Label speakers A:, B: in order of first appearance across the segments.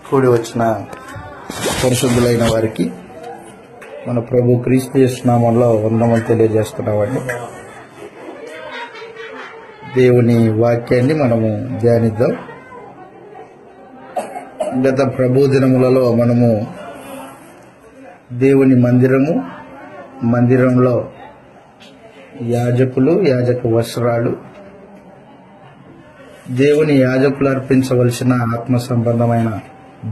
A: కూడి వచ్చిన పరిశుద్ధులైన వారికి మన ప్రభు క్రీస్తు యేసు నామములో వందనములు తెలియజేస్తున్నామండి. దేవుని వాక్యాన్ని మనము ధ్యానిద్దాం. గత ప్రభు దినములలో మనము దేవుని మందిరంలో యాజకులు, యాజక వస్త్రాలు, దేవుని యాజకులు అర్పించవలసిన ఆత్మ సంబంధమైన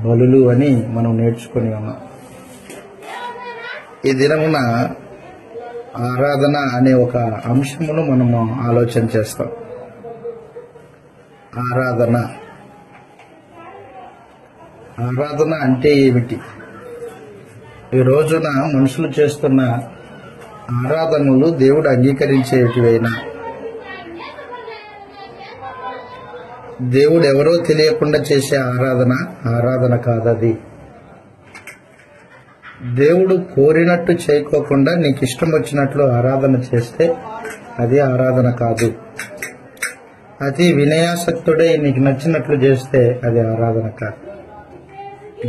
A: బలులు అని మనం నేర్చుకుని ఉన్నాం. ఈ దినమున ఆరాధన అనే ఒక అంశమును మనము ఆలోచన చేస్తాం. ఆరాధన అంటే ఏమిటి? ఈ రోజున మనుషులు చేస్తున్న ఆరాధనలు దేవుడు అంగీకరించేటివైనా, దేవుడు ఎవరో తెలియకుండా చేసే ఆరాధన కాదది. దేవుడు కోరినట్టు చేయకోకుండా నీకు ఇష్టం వచ్చినట్లు ఆరాధన చేస్తే అది ఆరాధన కాదు. అతి వినయాసక్తుడై నీకు నచ్చినట్లు చేస్తే అది ఆరాధన కాదు.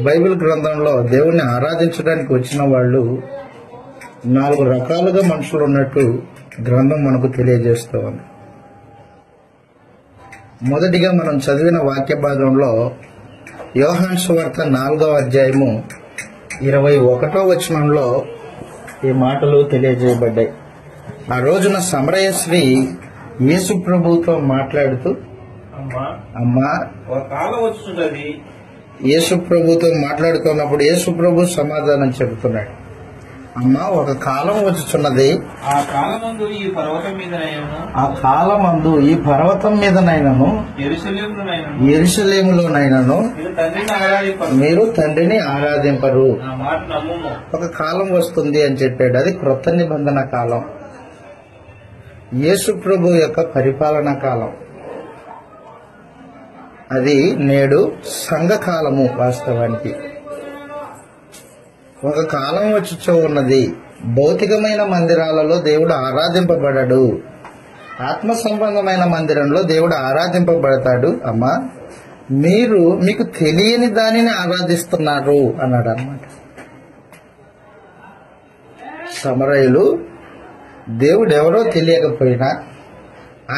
A: బైబిల్ గ్రంథంలో దేవుణ్ణి ఆరాధించడానికి వచ్చిన వాళ్ళు 4 రకాలుగా మనుషులు ఉన్నట్టు గ్రంథం మనకు తెలియజేస్తూ ఉంది. మొదటిగా మనం చదివిన వాక్య భాగంలో యోహాను సువార్త 4వ అధ్యాయము 21వ వచనంలో ఈ మాటలు తెలియజేయబడ్డాయి. ఆ రోజున సమరయ స్త్రీ యేసు ప్రభువుతో మాట్లాడుతూ, అమ్మా,
B: ఒక కాలం వచ్చుచున్నది.
A: యేసు ప్రభుతో మాట్లాడుతున్నప్పుడు యేసు ప్రభు సమాధానం చెబుతున్నాడు. అమ్మా, ఒక కాలం వచ్చుచున్నది.
B: ఆ కాలమందు ఈ పర్వతం
A: మీదనైనను యెరూషలేములోనైనను మీరు తండ్రిని ఆరాధింపరు.
B: నా మాట నమ్ముము.
A: ఒక కాలం వస్తుంది అని చెప్పాడు. అది క్రొత్త నిబంధన కాలం, యేసు ప్రభు యొక్క పరిపాలన కాలం. అది నేడు సంఘకాలము. వాస్తవానికి ఒక కాలం వచ్చుచో ఉన్నది. భౌతికమైన మందిరాలలో దేవుడు ఆరాధింపబడడు, ఆత్మ సంబంధమైన మందిరంలో దేవుడు ఆరాధింపబడతాడు. అమ్మా, మీకు తెలియని దానిని ఆరాధిస్తున్నారు అన్నాడు అన్నమాట. సమరయులు దేవుడు ఎవరో తెలియకపోయినా,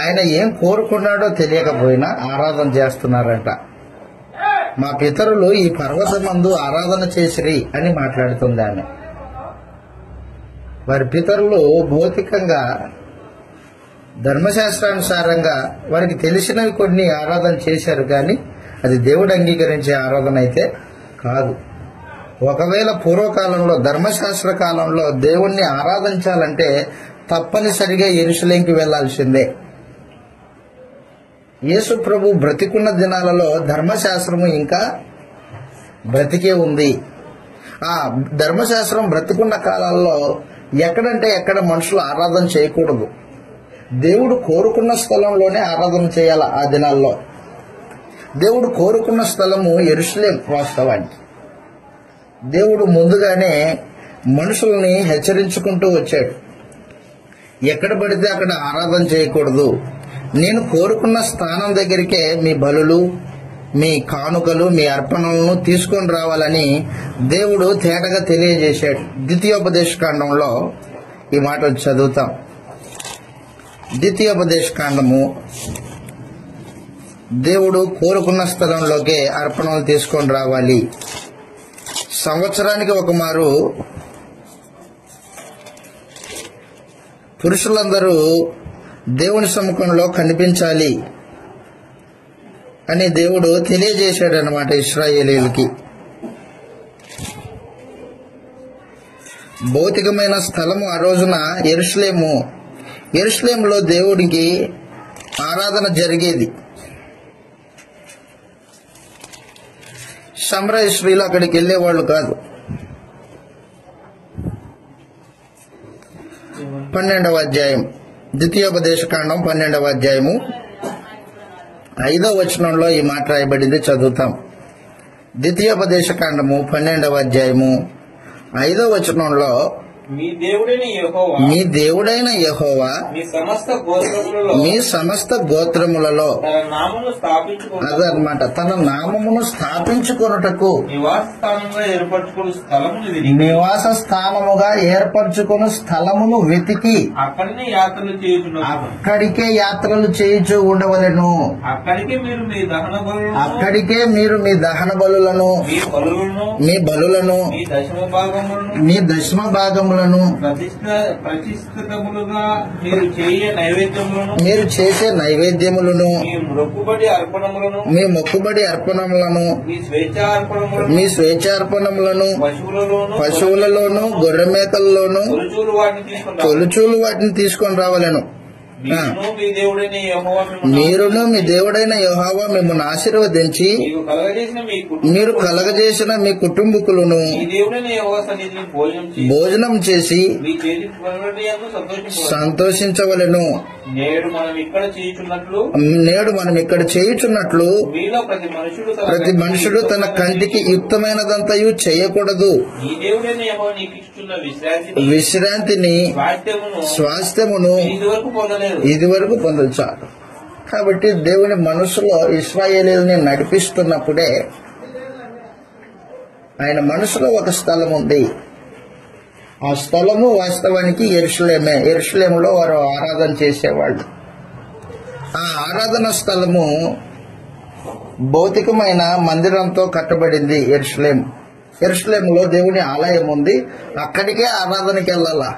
A: ఆయన ఏం కోరుకున్నాడో తెలియకపోయినా ఆరాధన చేస్తున్నారంట. మా పితరులు ఈ పర్వతమందు ఆరాధన చేసిరి అని మాట్లాడుతుంది ఆమె. వారి పితరులు భౌతికంగా, ధర్మశాస్త్రానుసారంగా వారికి తెలిసినవి కొన్ని ఆరాధన చేశారు, కానీ అది దేవుడు అంగీకరించే ఆరాధన అయితే కాదు. ఒకవేళ పూర్వకాలంలో, ధర్మశాస్త్ర కాలంలో దేవుణ్ణి ఆరాధించాలంటే తప్పనిసరిగా యెరూషలేముకి వెళ్లాల్సిందే. యేసు ప్రభు బ్రతికున్న దినాలలో ధర్మశాస్త్రము ఇంకా బ్రతికే ఉంది. ఆ ధర్మశాస్త్రం బ్రతికున్న కాలాల్లో ఎక్కడంటే ఎక్కడ మనుషులు ఆరాధన చేయకూడదు. దేవుడు కోరుకున్న స్థలంలోనే ఆరాధన చేయాలి. ఆ దినాల్లో దేవుడు కోరుకున్న స్థలము యెరూషలేము. వాస్తవానికి దేవుడు ముందుగానే మనుషుల్ని హెచ్చరించుకుంటూ వచ్చాడు. ఎక్కడ పడితే అక్కడ ఆరాధన చేయకూడదు. నేను కోరుకున్న స్థానం దగ్గరికే మీ బలులు, మీ కానుకలు, మీ అర్పణలను తీసుకొని రావాలని దేవుడు తేటగా తెలియజేశాడు. ద్వితీయోపదేశకాండంలో ఈ మాటలు చదువుతాం. ద్వితీయోపదేశకాండము, దేవుడు కోరుకున్న స్థలంలోకే అర్పణలు తీసుకొని రావాలి. సంవత్సరానికి ఒక మారు పురుషులందరూ దేవుని సముఖంలో కనిపించాలి అని దేవుడు తెలియజేశాడనమాట ఇశ్రాయేలీయులకి. భౌతికమైన స్థలము ఆ రోజున యెరూషలేములో దేవుడికి ఆరాధన జరిగేది. సమరయ స్త్రీలు అక్కడికి వెళ్లేవాళ్ళు కాదు. 12వ అధ్యాయం, ద్వితీయోపదేశకాండం 12వ అధ్యాయము 5వ వచనంలో ఈ మాట రాయబడింది. చదువుతాం. ద్వితీయోపదేశకాండము 12వ అధ్యాయము 5వ వచనంలో
B: మీ దేవుడైన యెహోవా
A: మీ దేవుడైన యెహోవా
B: మీ సమస్త గోత్రములలో
A: మీ సమస్త గోత్రములలో
B: తన నామమును స్థాపించుకున్న
A: అదనమాట తన నామమును స్థాపించుకొనుటకు
B: నివాస స్థానంగా ఏర్పరచుకున్న స్థలమును విని
A: నివాస స్థానముగా ఏర్పరచుకుని స్థలమును వెతికి
B: అక్కడనే యాత్రలు చేయుచున్నారు.
A: అక్కడికే యాత్రలు చేయుచు ఉండవలెను.
B: అక్కడికే మీరు మీ దహన బలులను
A: అక్కడికే మీరు మీ దహన బలులను
B: మీ బలులను
A: మీ బలులను
B: మీ దశమ భాగములను
A: మీ దశమ భాగములను
B: ప్రతిష్ఠితములుగా మీరు చేయ నైవేద్యములను
A: మీరు చేసే నైవేద్యములను
B: మీ మొక్కుబడి అర్పణములను
A: మీ మొక్కుబడి అర్పణములను
B: మీ స్వేచ్ఛార్పణములను
A: మీ స్వేచ్ఛార్పణములను
B: పశువులలోను
A: గొర్రె మేకల్లోను
B: తొలుచూలు వాటిని తీసుకుంటారు.
A: తొలుచూలు వాటిని తీసుకొని రావలెను.
B: మీరును మీ దేవుడైన యెహోవా మిమ్మును
A: మీరును మీ దేవుడైన యెహోవా మిమ్మల్ని ఆశీర్వదించి
B: మీకు కలగజేసిన మీ
A: మీరు కలగజేసిన మీ కుటుంబకులను
B: మీ దేవుడైన యెహోవా సన్నిధిని
A: భోజనం చేసి
B: మీ చేతి పనులన్నీ సంతోషించు.
A: సంతోషించవలెను.
B: నేడు మనం ఇక్కడ చేయుచున్నట్లు
A: నేడు మనం ఇక్కడ చేయుచున్నట్లు
B: మీలో
A: ప్రతి మనుషుడు తన కంటికి యుక్తమైనదంతయు చేయకూడదు.
B: నీ దేవుడైన యెహోవా నీకు ఇస్తున్న
A: విశ్రాంతిని స్వాస్థ్యమును
B: ఇదివరకు పొందలేదు.
A: ఇది వరకు పొందొచ్చారు. కాబట్టి దేవుని మనసులో ఇశ్రాయేలీయుల్ని నడిపిస్తున్నప్పుడే ఆయన మనసులో ఒక స్థలం ఉంది. ఆ స్థలము వాస్తవానికి యెరూషలేమే. యెరూషలేములో వారు ఆరాధన చేసేవాళ్ళు. ఆ ఆరాధన స్థలము భౌతికమైన మందిరంతో కట్టబడింది. యెరూషలేములో దేవుని ఆలయం ఉంది. అక్కడికే ఆరాధనకి వెళ్ళాలా.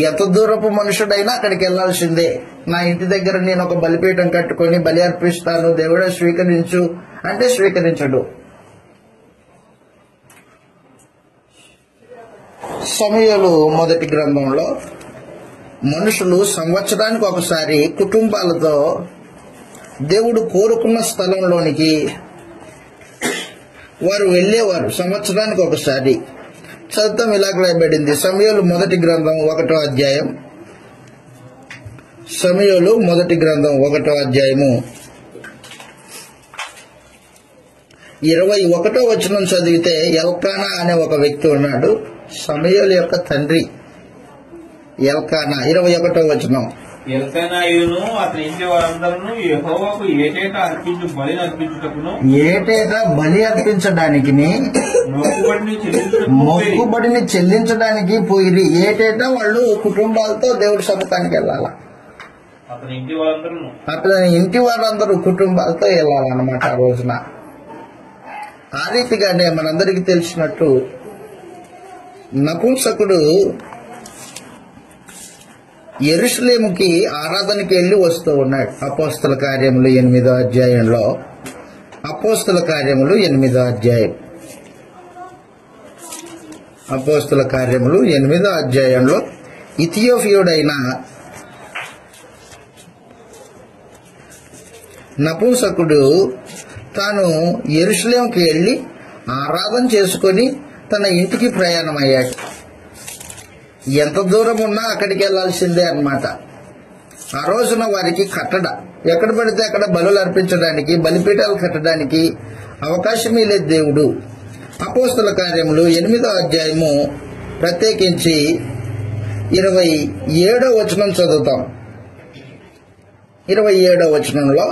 A: ఎంత దూరపు మనుషుడైనా అక్కడికి వెళ్లాల్సిందే. నా ఇంటి దగ్గర నేను ఒక బలిపీఠం కట్టుకొని బలి అర్పిస్తాను, దేవుడే స్వీకరించు అంటే స్వీకరించడు. సమూయేలు మొదటి గ్రంథంలో మనుషులు సంవత్సరానికి ఒకసారి కుటుంబాలతో దేవుడు కోరుకున్న స్థలంలోనికి వారు వెళ్లేవారు. సంవత్సరానికి ఒకసారి. చదువుతాం. ఇలా రాయబడింది సమూయేలు మొదటి గ్రంథం 1వ అధ్యాయం. సమూయేలు మొదటి గ్రంథం 1వ అధ్యాయము 21వ వచనం చదివితే ఎల్కానా అనే ఒక వ్యక్తి ఉన్నాడు. సమూయేలు యొక్క తండ్రి ఎల్కానా. 21వ వచనం.
B: ఎల్కానాయును అతని ఇంటి వారందరూ యెహోవాకు ఏటేటా అర్పించు బలిని అర్పించుటకును
A: ఏటేటా బలి అర్పించడానికి మొక్కుబడిని చెల్లించడానికి పోయి ఏటేటా వాళ్ళు కుటుంబాలతో దేవుడి సముఖానికి వెళ్ళాలా.
B: అతని ఇంటి వారందరూ
A: అతని ఇంటి వారందరూ కుటుంబాలతో వెళ్ళాలన్నమాట ఆ రోజున. ఆ రీతిగానే మనందరికీ తెలిసినట్టు నపుంసకుడు యెరూషలేముకి ఆరాధనకి వెళ్లి వస్తూ ఉన్నాడు. అపోస్తల కార్యములు 8వ అధ్యాయంలో. అపోస్తల కార్యములు 8వ అధ్యాయం. అపోస్తల కార్యములు 8వ అధ్యాయంలో ఇథియోపియుడైన నపుంసకుడు తాను యెరూషలేముకి వెళ్లి ఆరాధన చేసుకుని తన ఇంటికి ప్రయాణమయ్యాడు. ఎంత దూరం ఉన్నా అక్కడికి వెళ్లాల్సిందే అన్నమాట. ఆ రోజున వారికి కట్టడ ఎక్కడ పడితే అక్కడ బలులు అర్పించడానికి, బలిపీఠాలు కట్టడానికి అవకాశమే లేదు దేవుడు. అపోస్తల కార్యములు 8వ అధ్యాయము ప్రత్యేకించి 27వ వచనం చదువుతాం. 27వ వచనంలో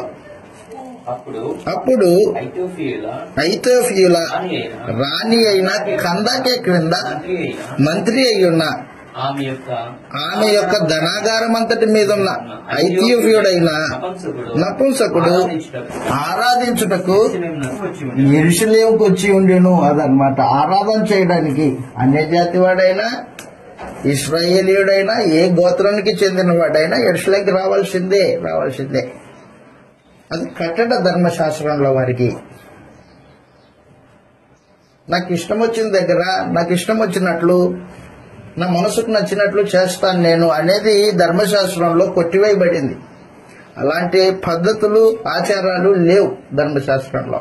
A: అప్పుడు ఐతోఫియుల రాణి అయిన కందాకే క్రింద మంత్రి అయ్యున్న ఆమె యొక్క ధనాగారం అంతటి మీద ఉన్న ఐథియోపియుడైన నపుంసకుడు ఆరాధించుటకు యెరూషలేముకు వచ్చి ఉండెను. అదనమాట ఆరాధన చేయడానికి. అన్యజాతి వాడైనా ఇశ్రాయేలీయుడైనా ఏ గోత్రానికి చెందిన వాడైనా యెరూషలేముకి రావాల్సిందే. అది కట్టడ ధర్మశాస్త్రంలో వారికి. నాకు ఇష్టం వచ్చిన దగ్గర నాకు ఇష్టం వచ్చినట్లు నా మనసుకు నచ్చినట్లు చేస్తాను నేను అనేది ధర్మశాస్త్రంలో కొట్టివేయబడింది. అలాంటి పద్ధతులు ఆచారాలు లేవు ధర్మశాస్త్రంలో.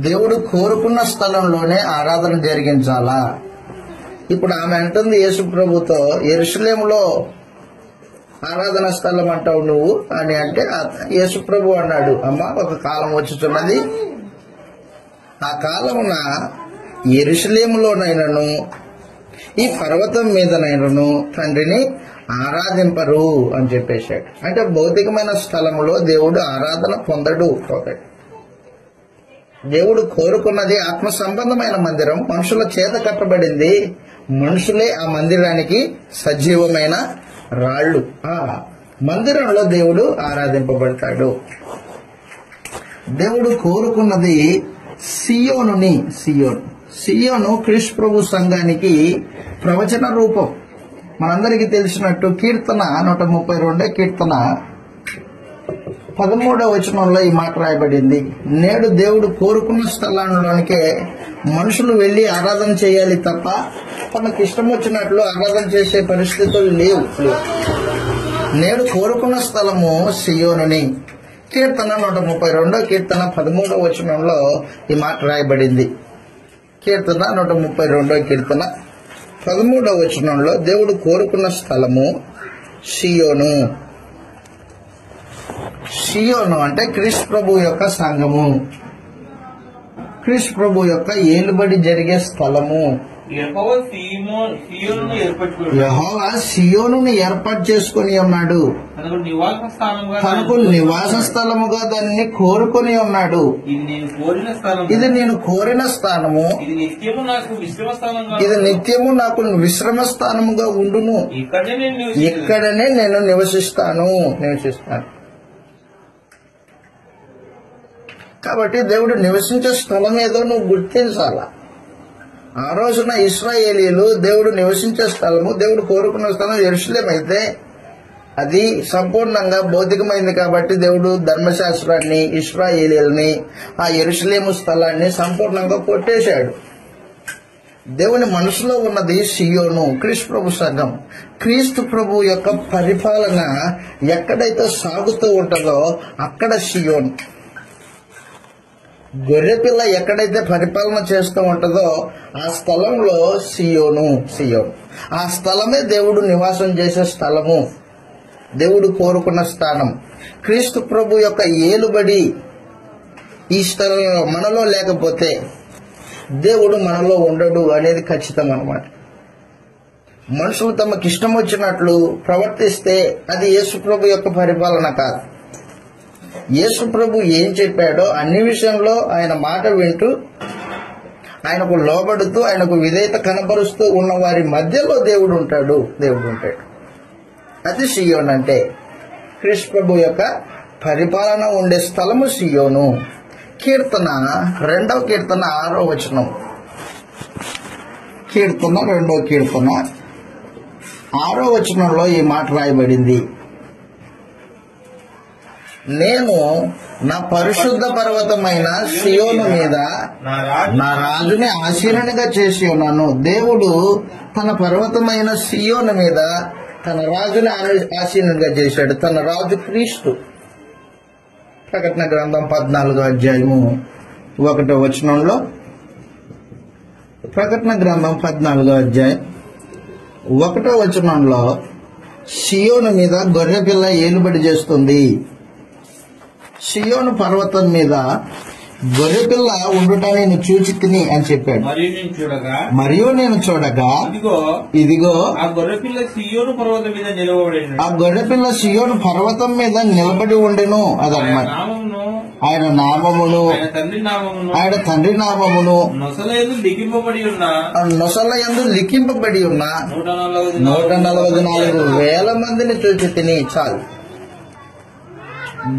A: దేవుడు కోరుకున్న స్థలంలోనే ఆరాధన జరిగించాలా. ఇప్పుడు ఆమె అంటుంది యేసు ప్రభుతో, యెరూషలేములో ఆరాధన స్థలం అంటావు నువ్వు అని అంటే యేసు ప్రభు అన్నాడు, అమ్మా ఒక కాలం వచ్చుచున్నది, ఆ కాలమున యెరూషలేములోనైనను ఈ పర్వతం మీదనైనను తండ్రిని ఆరాధింపరు అని చెప్పేశాడు. అంటే భౌతికమైన స్థలములో దేవుడు ఆరాధన పొందడు. ఒకటి, దేవుడు కోరుకున్నది ఆత్మ సంబంధమైన మందిరం, మనుషుల చేత కట్టబడింది. మనుషులే ఆ మందిరానికి సజీవమైన రాళ్ళు. ఆ మందిరంలో దేవుడు ఆరాధింపబడతాడు. దేవుడు కోరుకున్నది సియోనుని. సియోను క్రీస్తు ప్రభు సంఘానికి ప్రవచన రూపం. మనందరికీ తెలిసినట్టు కీర్తన 132 కీర్తన 13వ వచనంలో ఈ మాట రాయబడింది. నేడు దేవుడు కోరుకున్న స్థలాల్లోనికే మనుషులు వెళ్లి ఆరాధన చేయాలి తప్ప తనకు ఇష్టం వచ్చినట్లు ఆరాధన చేసే పరిస్థితులు లేవు. నేడు కోరుకున్న స్థలము సియోనుని. కీర్తన 132 కీర్తన 13వ వచనంలో ఈ మాట రాయబడింది. కీర్తన 132 కీర్తన 13వ వచనంలో దేవుడు కోరుకున్న స్థలము సియోను. సియోను అంటే క్రీస్తు ప్రభు యొక్క సంఘము, క్రీస్తు ప్రభు యొక్క ఏలుబడి జరిగే స్థలము. యెహోవా సియోనుని ఏర్పాటు చేసుకుని ఉన్నాడు. తనకు నివాస స్థలముగా దాన్ని కోరుకొని ఉన్నాడు. ఇది నేను కోరిన స్థానము, ఇది నిత్యము నాకు విశ్రమ స్థానముగా ఉండును. ఇక్కడనే నేను నివసిస్తాను. కాబట్టి దేవుడు నివసించే స్థలం ఏదో నువ్వు గుర్తించాలా. ఆ రోజున ఇశ్రాయేలీయులు దేవుడు నివసించే స్థలము, దేవుడు కోరుకున్న స్థలం యెరూషలేం అయితే అది సంపూర్ణంగా భౌతికమైంది. కాబట్టి దేవుడు ధర్మశాస్త్రాన్ని, ఇశ్రాయేలీయుల్ని, ఆ యెరూషలేము స్థలాన్ని సంపూర్ణంగా కొట్టేశాడు. దేవుని మనసులో ఉన్నది సియోను, క్రీస్తు ప్రభు సంఘం. క్రీస్తు ప్రభు యొక్క పరిపాలన ఎక్కడైతే సాగుతూ ఉంటుందో అక్కడ సియోను. గొర్రెపిల్ల ఎక్కడైతే పరిపాలన చేస్తూ ఉంటుందో ఆ స్థలంలో సియోను. ఆ స్థలమే దేవుడు నివాసం చేసే స్థలము, దేవుడు కోరుకున్న స్థానం. క్రీస్తు ప్రభు యొక్క ఏలుబడి ఈ స్థలంలో మనలో లేకపోతే దేవుడు మనలో ఉండడు అనేది ఖచ్చితం అన్నమాట. మనుషులు తమకు ఇష్టం వచ్చినట్లు ప్రవర్తిస్తే అది యేసు ప్రభు యొక్క పరిపాలన కాదు. యేసు ప్రభు ఏం చెప్పాడో అన్ని విషయంలో ఆయన మాట వింటూ, ఆయనకు లోబడుతూ, ఆయనకు విధేయత కనపరుస్తూ ఉన్న వారి మధ్యలో దేవుడు ఉంటాడు. అది సియోను అంటే క్రీస్తు ప్రభు యొక్క పరిపాలన ఉండే స్థలము సియోను. కీర్తన 2వ కీర్తన 6వ వచనం. కీర్తన 2వ కీర్తన 6వ వచనంలో ఈ మాట రాయబడింది. నేను నా పరిశుద్ధ పర్వతమైన సియోను మీద నా రాజుని ఆసీనునిగా చేసి ఉన్నాను. దేవుడు తన పర్వతమైన సియోను మీద తన రాజుని ఆసీనునిగా చేశాడు. తన రాజు క్రీస్తు. ప్రకటన గ్రంథం 14వ అధ్యాయము 1వ వచనంలో, ప్రకటన గ్రంథం 14వ అధ్యాయం 1వ వచనంలో సియోను మీద గొర్రెపిల్ల ఏలుబడి చేస్తుంది. సియోను పర్వతం మీద గొర్రెపిల్ల ఉండుట నేను చూచి తిని అని చెప్పాడు. మరియు నేను చూడగా ఇదిగో ఆ గొర్రెపిల్ల సియోను పర్వతం మీద నిలబడి ఉండెను. అదన్నమాట ఆయన నామమును, ఆయన తండ్రి నామమును నొసలయందు లిఖింపబడి ఉన్న 144,000 మందిని చూచి తిని. చాలు.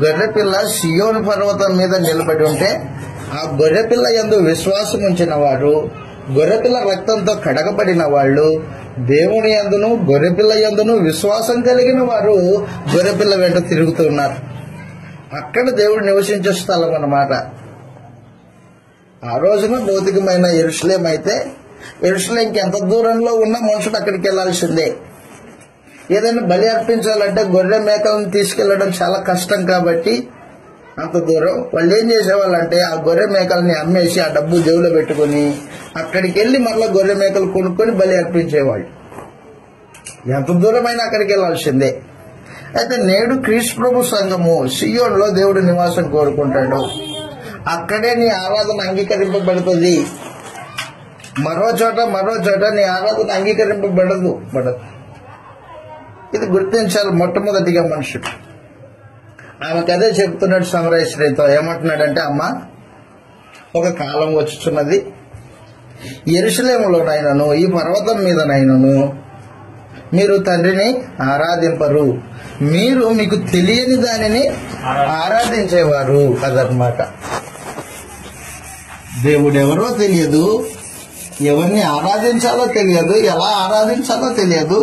A: గొర్రెపిల్ల సియోను పర్వతం మీద నిలబడి ఉంటే ఆ గొర్రెపిల్ల యందు విశ్వాసం ఉంచిన వారు, గొర్రెపిల్ల రక్తంతో కడగబడిన వాళ్ళు, దేవుని యందును గొర్రెపిల్ల యందును విశ్వాసం కలిగిన వారు గొర్రెపిల్ల వెంట తిరుగుతున్నారు. అక్కడ దేవుడు నివసించే స్థలం అన్నమాట. ఆ రోజున భౌతికమైన యెరూషలేం అయితే యెరూషలేంకి ఎంత దూరంలో ఉన్న మనుషుడు అక్కడికి వెళ్లాల్సిందే. ఏదైనా బలి అర్పించాలంటే గొర్రె మేకలను తీసుకెళ్లడం చాలా కష్టం. కాబట్టి అంత దూరం వాళ్ళు ఏం చేసేవాళ్ళంటే ఆ గొర్రె మేకల్ని అమ్మేసి ఆ డబ్బు జేబులో పెట్టుకుని అక్కడికి వెళ్లి మళ్ళీ గొర్రె మేకలు కొనుక్కొని బలి అర్పించేవాళ్ళు. ఎంత దూరమైనా అక్కడికి వెళ్లాల్సిందే. అయితే నేడు క్రీస్తు ప్రభు సంఘము సియోనులో దేవుడు నివాసం కోరుకుంటాడు. అక్కడే నీ ఆరాధన అంగీకరింపబడుతుంది. మరో చోట నీ ఆరాధన అంగీకరింపబడదు. ఇది గుర్తించాలి మొట్టమొదటిగా మనుషుడు. ఆమెకు అదే చెప్తున్నాడు సమరయ స్త్రీతో. ఏమంటున్నాడంటే, అమ్మ, ఒక కాలం వచ్చుచున్నది, యెరూషలేములోనైనను ఈ పర్వతం మీదనైనను మీరు తండ్రిని ఆరాధింపరు, మీరు మీకు తెలియని దానిని ఆరాధించేవారు. అదనమాట. దేవుడెవరో తెలియదు, ఎవరిని ఆరాధించాలో తెలియదు, ఎలా ఆరాధించాలో తెలియదు.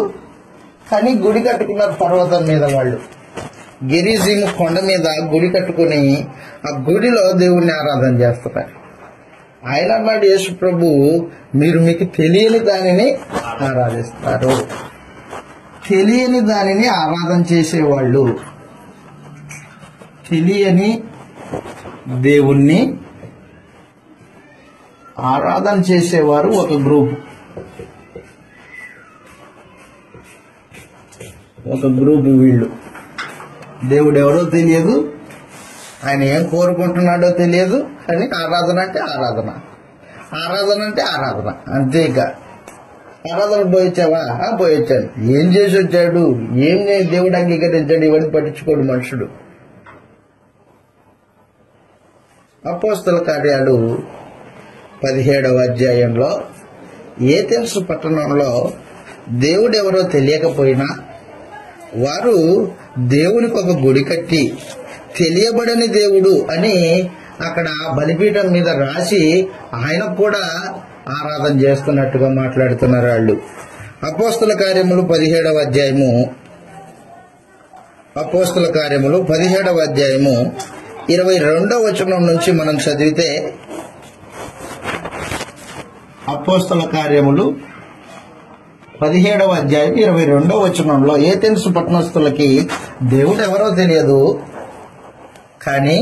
A: కానీ గుడి కట్టుకున్నారు పర్వతం మీద. వాళ్ళు గెరిజీము కొండ మీద గుడి కట్టుకుని ఆ గుడిలో దేవుణ్ణి ఆరాధన చేస్తున్నారు. ఆయన అన్నాడు, యేసు ప్రభు, మీరు మీకు తెలియని దానిని ఆరాధిస్తారు. తెలియని దానిని ఆరాధన చేసేవాళ్ళు, తెలియని దేవుణ్ణి ఆరాధన చేసేవారు ఒక గ్రూప్. వీళ్ళు దేవుడు ఎవరో తెలియదు, ఆయన ఏం కోరుకుంటున్నాడో తెలియదు. కానీ ఆరాధన అంటే ఆరాధన, అంతేక. ఆరాధన పోయొచ్చావా? పోయొచ్చాను. ఏం చేసి వచ్చాడు, ఏం దేవుడు అంగీకరించాడు, ఇవన్నీ పట్టించుకోడు మనుషుడు. అపోస్తల కార్యాలు 17వ అధ్యాయంలో ఏథెన్సు పట్టణంలో దేవుడెవరో తెలియకపోయినా వారు దేవునికి ఒక గుడి కట్టి తెలియబడని దేవుడు అని అక్కడ బలిపీఠం మీద రాసి ఆయనకు కూడా ఆరాధన చేస్తున్నట్టుగా మాట్లాడుతున్నారు వాళ్ళు. అపోస్తల కార్యములు 17వ అధ్యాయము 22వ వచనం నుంచి మనం చదివితే, అపోస్తల కార్యములు 17వ అధ్యాయం 22వ వచనంలో, ఏథెన్సు పట్టణస్థులకి దేవుడు ఎవరో తెలియదు, కానీ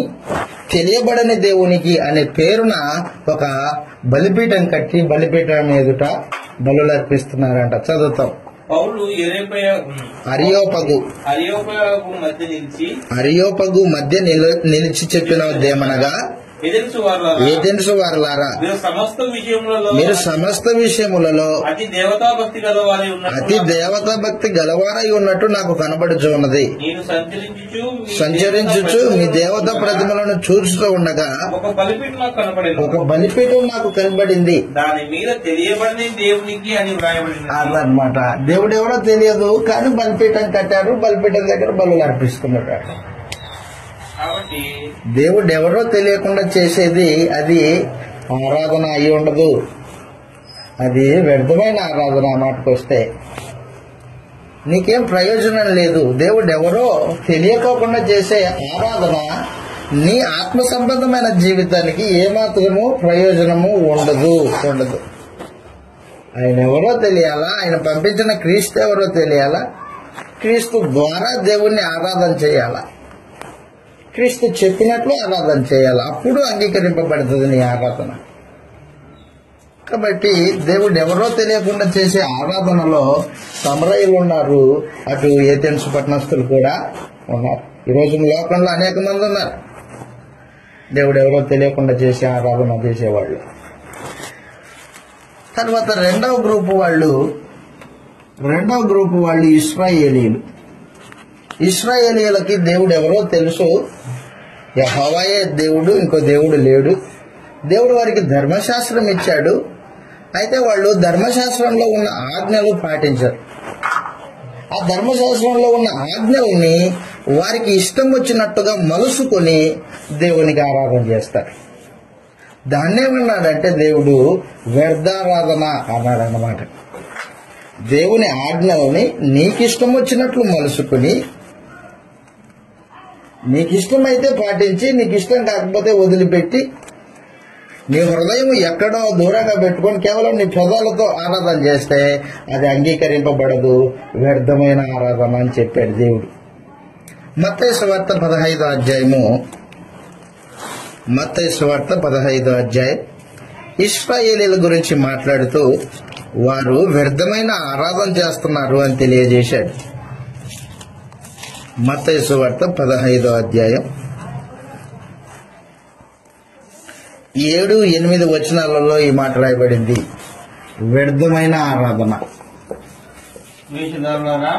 A: తెలియబడని దేవునికి అనే పేరున ఒక బలిపీఠం కట్టి బలిపీఠం ఎదుట బలులు అర్పిస్తున్నారంట. చదువుతాం.
B: పౌలు
A: అరియోపగు మధ్య నిలిచి చెప్పినదేమనగా, ఏథెన్సు వారలారా, మీరు సమస్త విషయములలో అతి దేవతా భక్తి గలవారై ఉన్నట్టు నాకు కనబడుచున్నది. సంచరించుచు మీ దేవతా ప్రతిమలను చూస్తూ ఉండగా ఒక బలిపీఠం నాకు కనబడింది.
B: దాని మీద తెలియబడిన దేవునికి అని వ్రాయబడింది.
A: అదనమాట. దేవుడు ఎవరో తెలియదు, కానీ బలిపీఠం కట్టారు, బలిపీఠం దగ్గర బలులు అర్పిస్తున్నారు. దేవుడు ఎవరో తెలియకుండా చేసేది అది ఆరాధన అయి ఉండదు, అది వ్యర్థమైన ఆరాధన. మాటకొస్తే నీకేం ప్రయోజనం లేదు. దేవుడు ఎవరో తెలియకోకుండా చేసే ఆరాధన నీ ఆత్మ సంబంధమైన జీవితానికి ఏమాత్రము ప్రయోజనము ఉండదు. ఆయన ఎవరో తెలియాలా, ఆయన పంపించిన క్రీస్తు ఎవరో తెలియాలా, క్రీస్తు ద్వారా దేవుణ్ణి ఆరాధన చేయాలా, క్రీస్తు చెప్పినట్లు ఆరాధన చేయాలి. అప్పుడు అంగీకరింపబడుతుంది నీ ఆరాధన. కాబట్టి దేవుడు ఎవరో తెలియకుండా చేసే ఆరాధనలో సమరయులు ఉన్నారు, అటు ఏథెన్సు పట్టణస్థులు కూడా ఉన్నారు. ఈరోజు లోకంలో అనేక మంది ఉన్నారు దేవుడు ఎవరో తెలియకుండా చేసే ఆరాధన చేసేవాళ్ళు. తర్వాత రెండవ గ్రూపు వాళ్ళు ఇశ్రాయేలీయులకి దేవుడు ఎవరో తెలుసు. యెహోవాయే దేవుడు, ఇంకో దేవుడు లేడు. దేవుడు వారికి ధర్మశాస్త్రం ఇచ్చాడు. అయితే వాళ్ళు ధర్మశాస్త్రంలో ఉన్న ఆజ్ఞలు పాటించరు. ఆ ధర్మశాస్త్రంలో ఉన్న ఆజ్ఞల్ని వారికి ఇష్టం వచ్చినట్టుగా మలుసుకొని దేవునికి ఆరాధన చేస్తారు. దాన్నేమన్నాడంటే దేవుడు వ్యర్థారాధన అన్నాడన్నమాట. దేవుని ఆజ్ఞల్ని నీకిష్టం వచ్చినట్లు మలుసుకుని, నీకిష్టమైతే పాటించి, నీకిష్టం కాకపోతే వదిలిపెట్టి, నీ హృదయం ఎక్కడో దూరంగా పెట్టుకొని కేవలం నీ పెదాలతో ఆరాధన చేస్తే అది అంగీకరింపబడదు, వ్యర్థమైన ఆరాధన అని చెప్పాడు దేవుడు. మత్తయి సువార్త 15వ అధ్యాయం ఇశ్రాయేలీల గురించి మాట్లాడుతూ వారు వ్యర్థమైన ఆరాధన చేస్తున్నారు అని తెలియజేశాడు. మత్తయి సువార్త 15వ అధ్యాయం 7-8 వచనాలలో ఈ మాట రాయబడింది. వ్యర్థమైన ఆరాధన.
B: వేషధారులారా,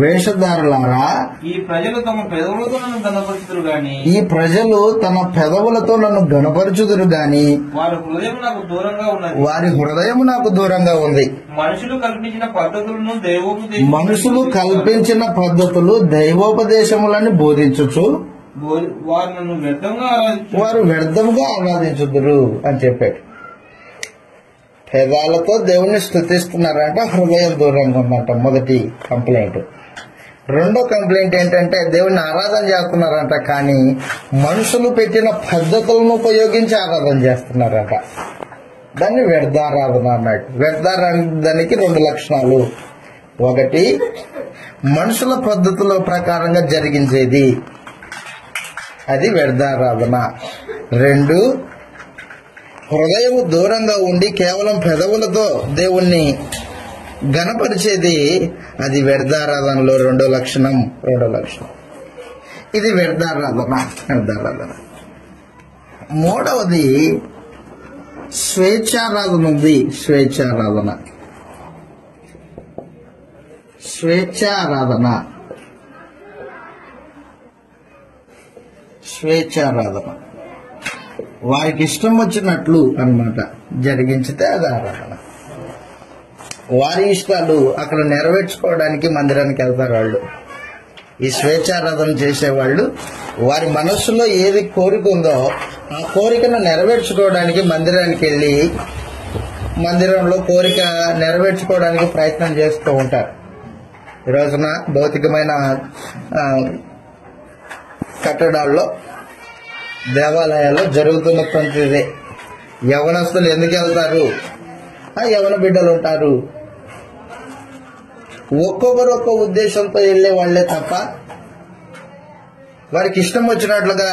A: వేషధారులారా,
B: ఈ ప్రజలు తమ పెదవులతో నన్ను గణపరుచుదురు గాని
A: ఈ ప్రజలు తమ పెదవులతో నన్ను గణపరచుదురు గాని
B: వారి హృదయం నాకు దూరంగా ఉన్నది.
A: వారి హృదయం నాకు దూరంగా ఉంది.
B: మనుషులు కల్పించిన పద్ధతులను దైవోపదేశం
A: మనుషులు కల్పించిన పద్ధతులు దైవోపదేశములని బోధించుచు
B: వారు నన్ను వ్యర్థంగా ఆరాధించు.
A: వారు వ్యర్థంగా ఆరాధించుదురు అని చెప్పాడు. పెదాలతో దేవుణ్ణి స్తుతిస్తున్నారంట, హృదయం దూరంగా ఉందంట. మొదటి కంప్లైంట్. రెండో కంప్లైంట్ ఏంటంటే దేవుణ్ణి ఆరాధన చేస్తున్నారంట, కానీ మనుషులు పెట్టిన పద్ధతులను ఉపయోగించి ఆరాధన చేస్తున్నారంట. దాన్ని వ్యర్థారాధన అన్నాడు. వ్యర్థారాధనకి 2 లక్షణాలు. ఒకటి, మనుషుల పద్ధతుల ప్రకారంగా జరిగించేది, అది వ్యర్థారాధన. 2, హృదయము దూరంగా ఉండి కేవలం పెదవులతో దేవుణ్ణి గణపరిచేది, అది వ్యర్థారాధనలో రెండో లక్షణం. ఇది వ్యర్థారాధన. మూడవది స్వేచ్ఛారాధన ఉంది. స్వేచ్ఛారాధన వారికి ఇష్టం వచ్చినట్లు అన్నమాట జరిగించితే అది ఆరాధన. వారి ఇష్టాలు అక్కడ నెరవేర్చుకోవడానికి మందిరానికి వెళ్తారు వాళ్ళు. ఈ స్వేచ్ఛారాధన చేసేవాళ్ళు వారి మనస్సులో ఏది కోరిక ఉందో ఆ కోరికను నెరవేర్చుకోవడానికి మందిరానికి వెళ్ళి మందిరంలో కోరిక నెరవేర్చుకోవడానికి ప్రయత్నం చేస్తూ ఉంటారు. ఈ రోజున భౌతికమైన కట్టడాల్లో, దేవాలయాల్లో జరుగుతున్నటువంటిదే. యవనస్తులు ఎందుకు వెళ్తారు? యవన బిడ్డలు ఉంటారు. ఒక్కొక్కరు ఒక్క ఉద్దేశంతో వెళ్లే వాళ్లే తప్ప వారికి ఇష్టం వచ్చినట్లుగా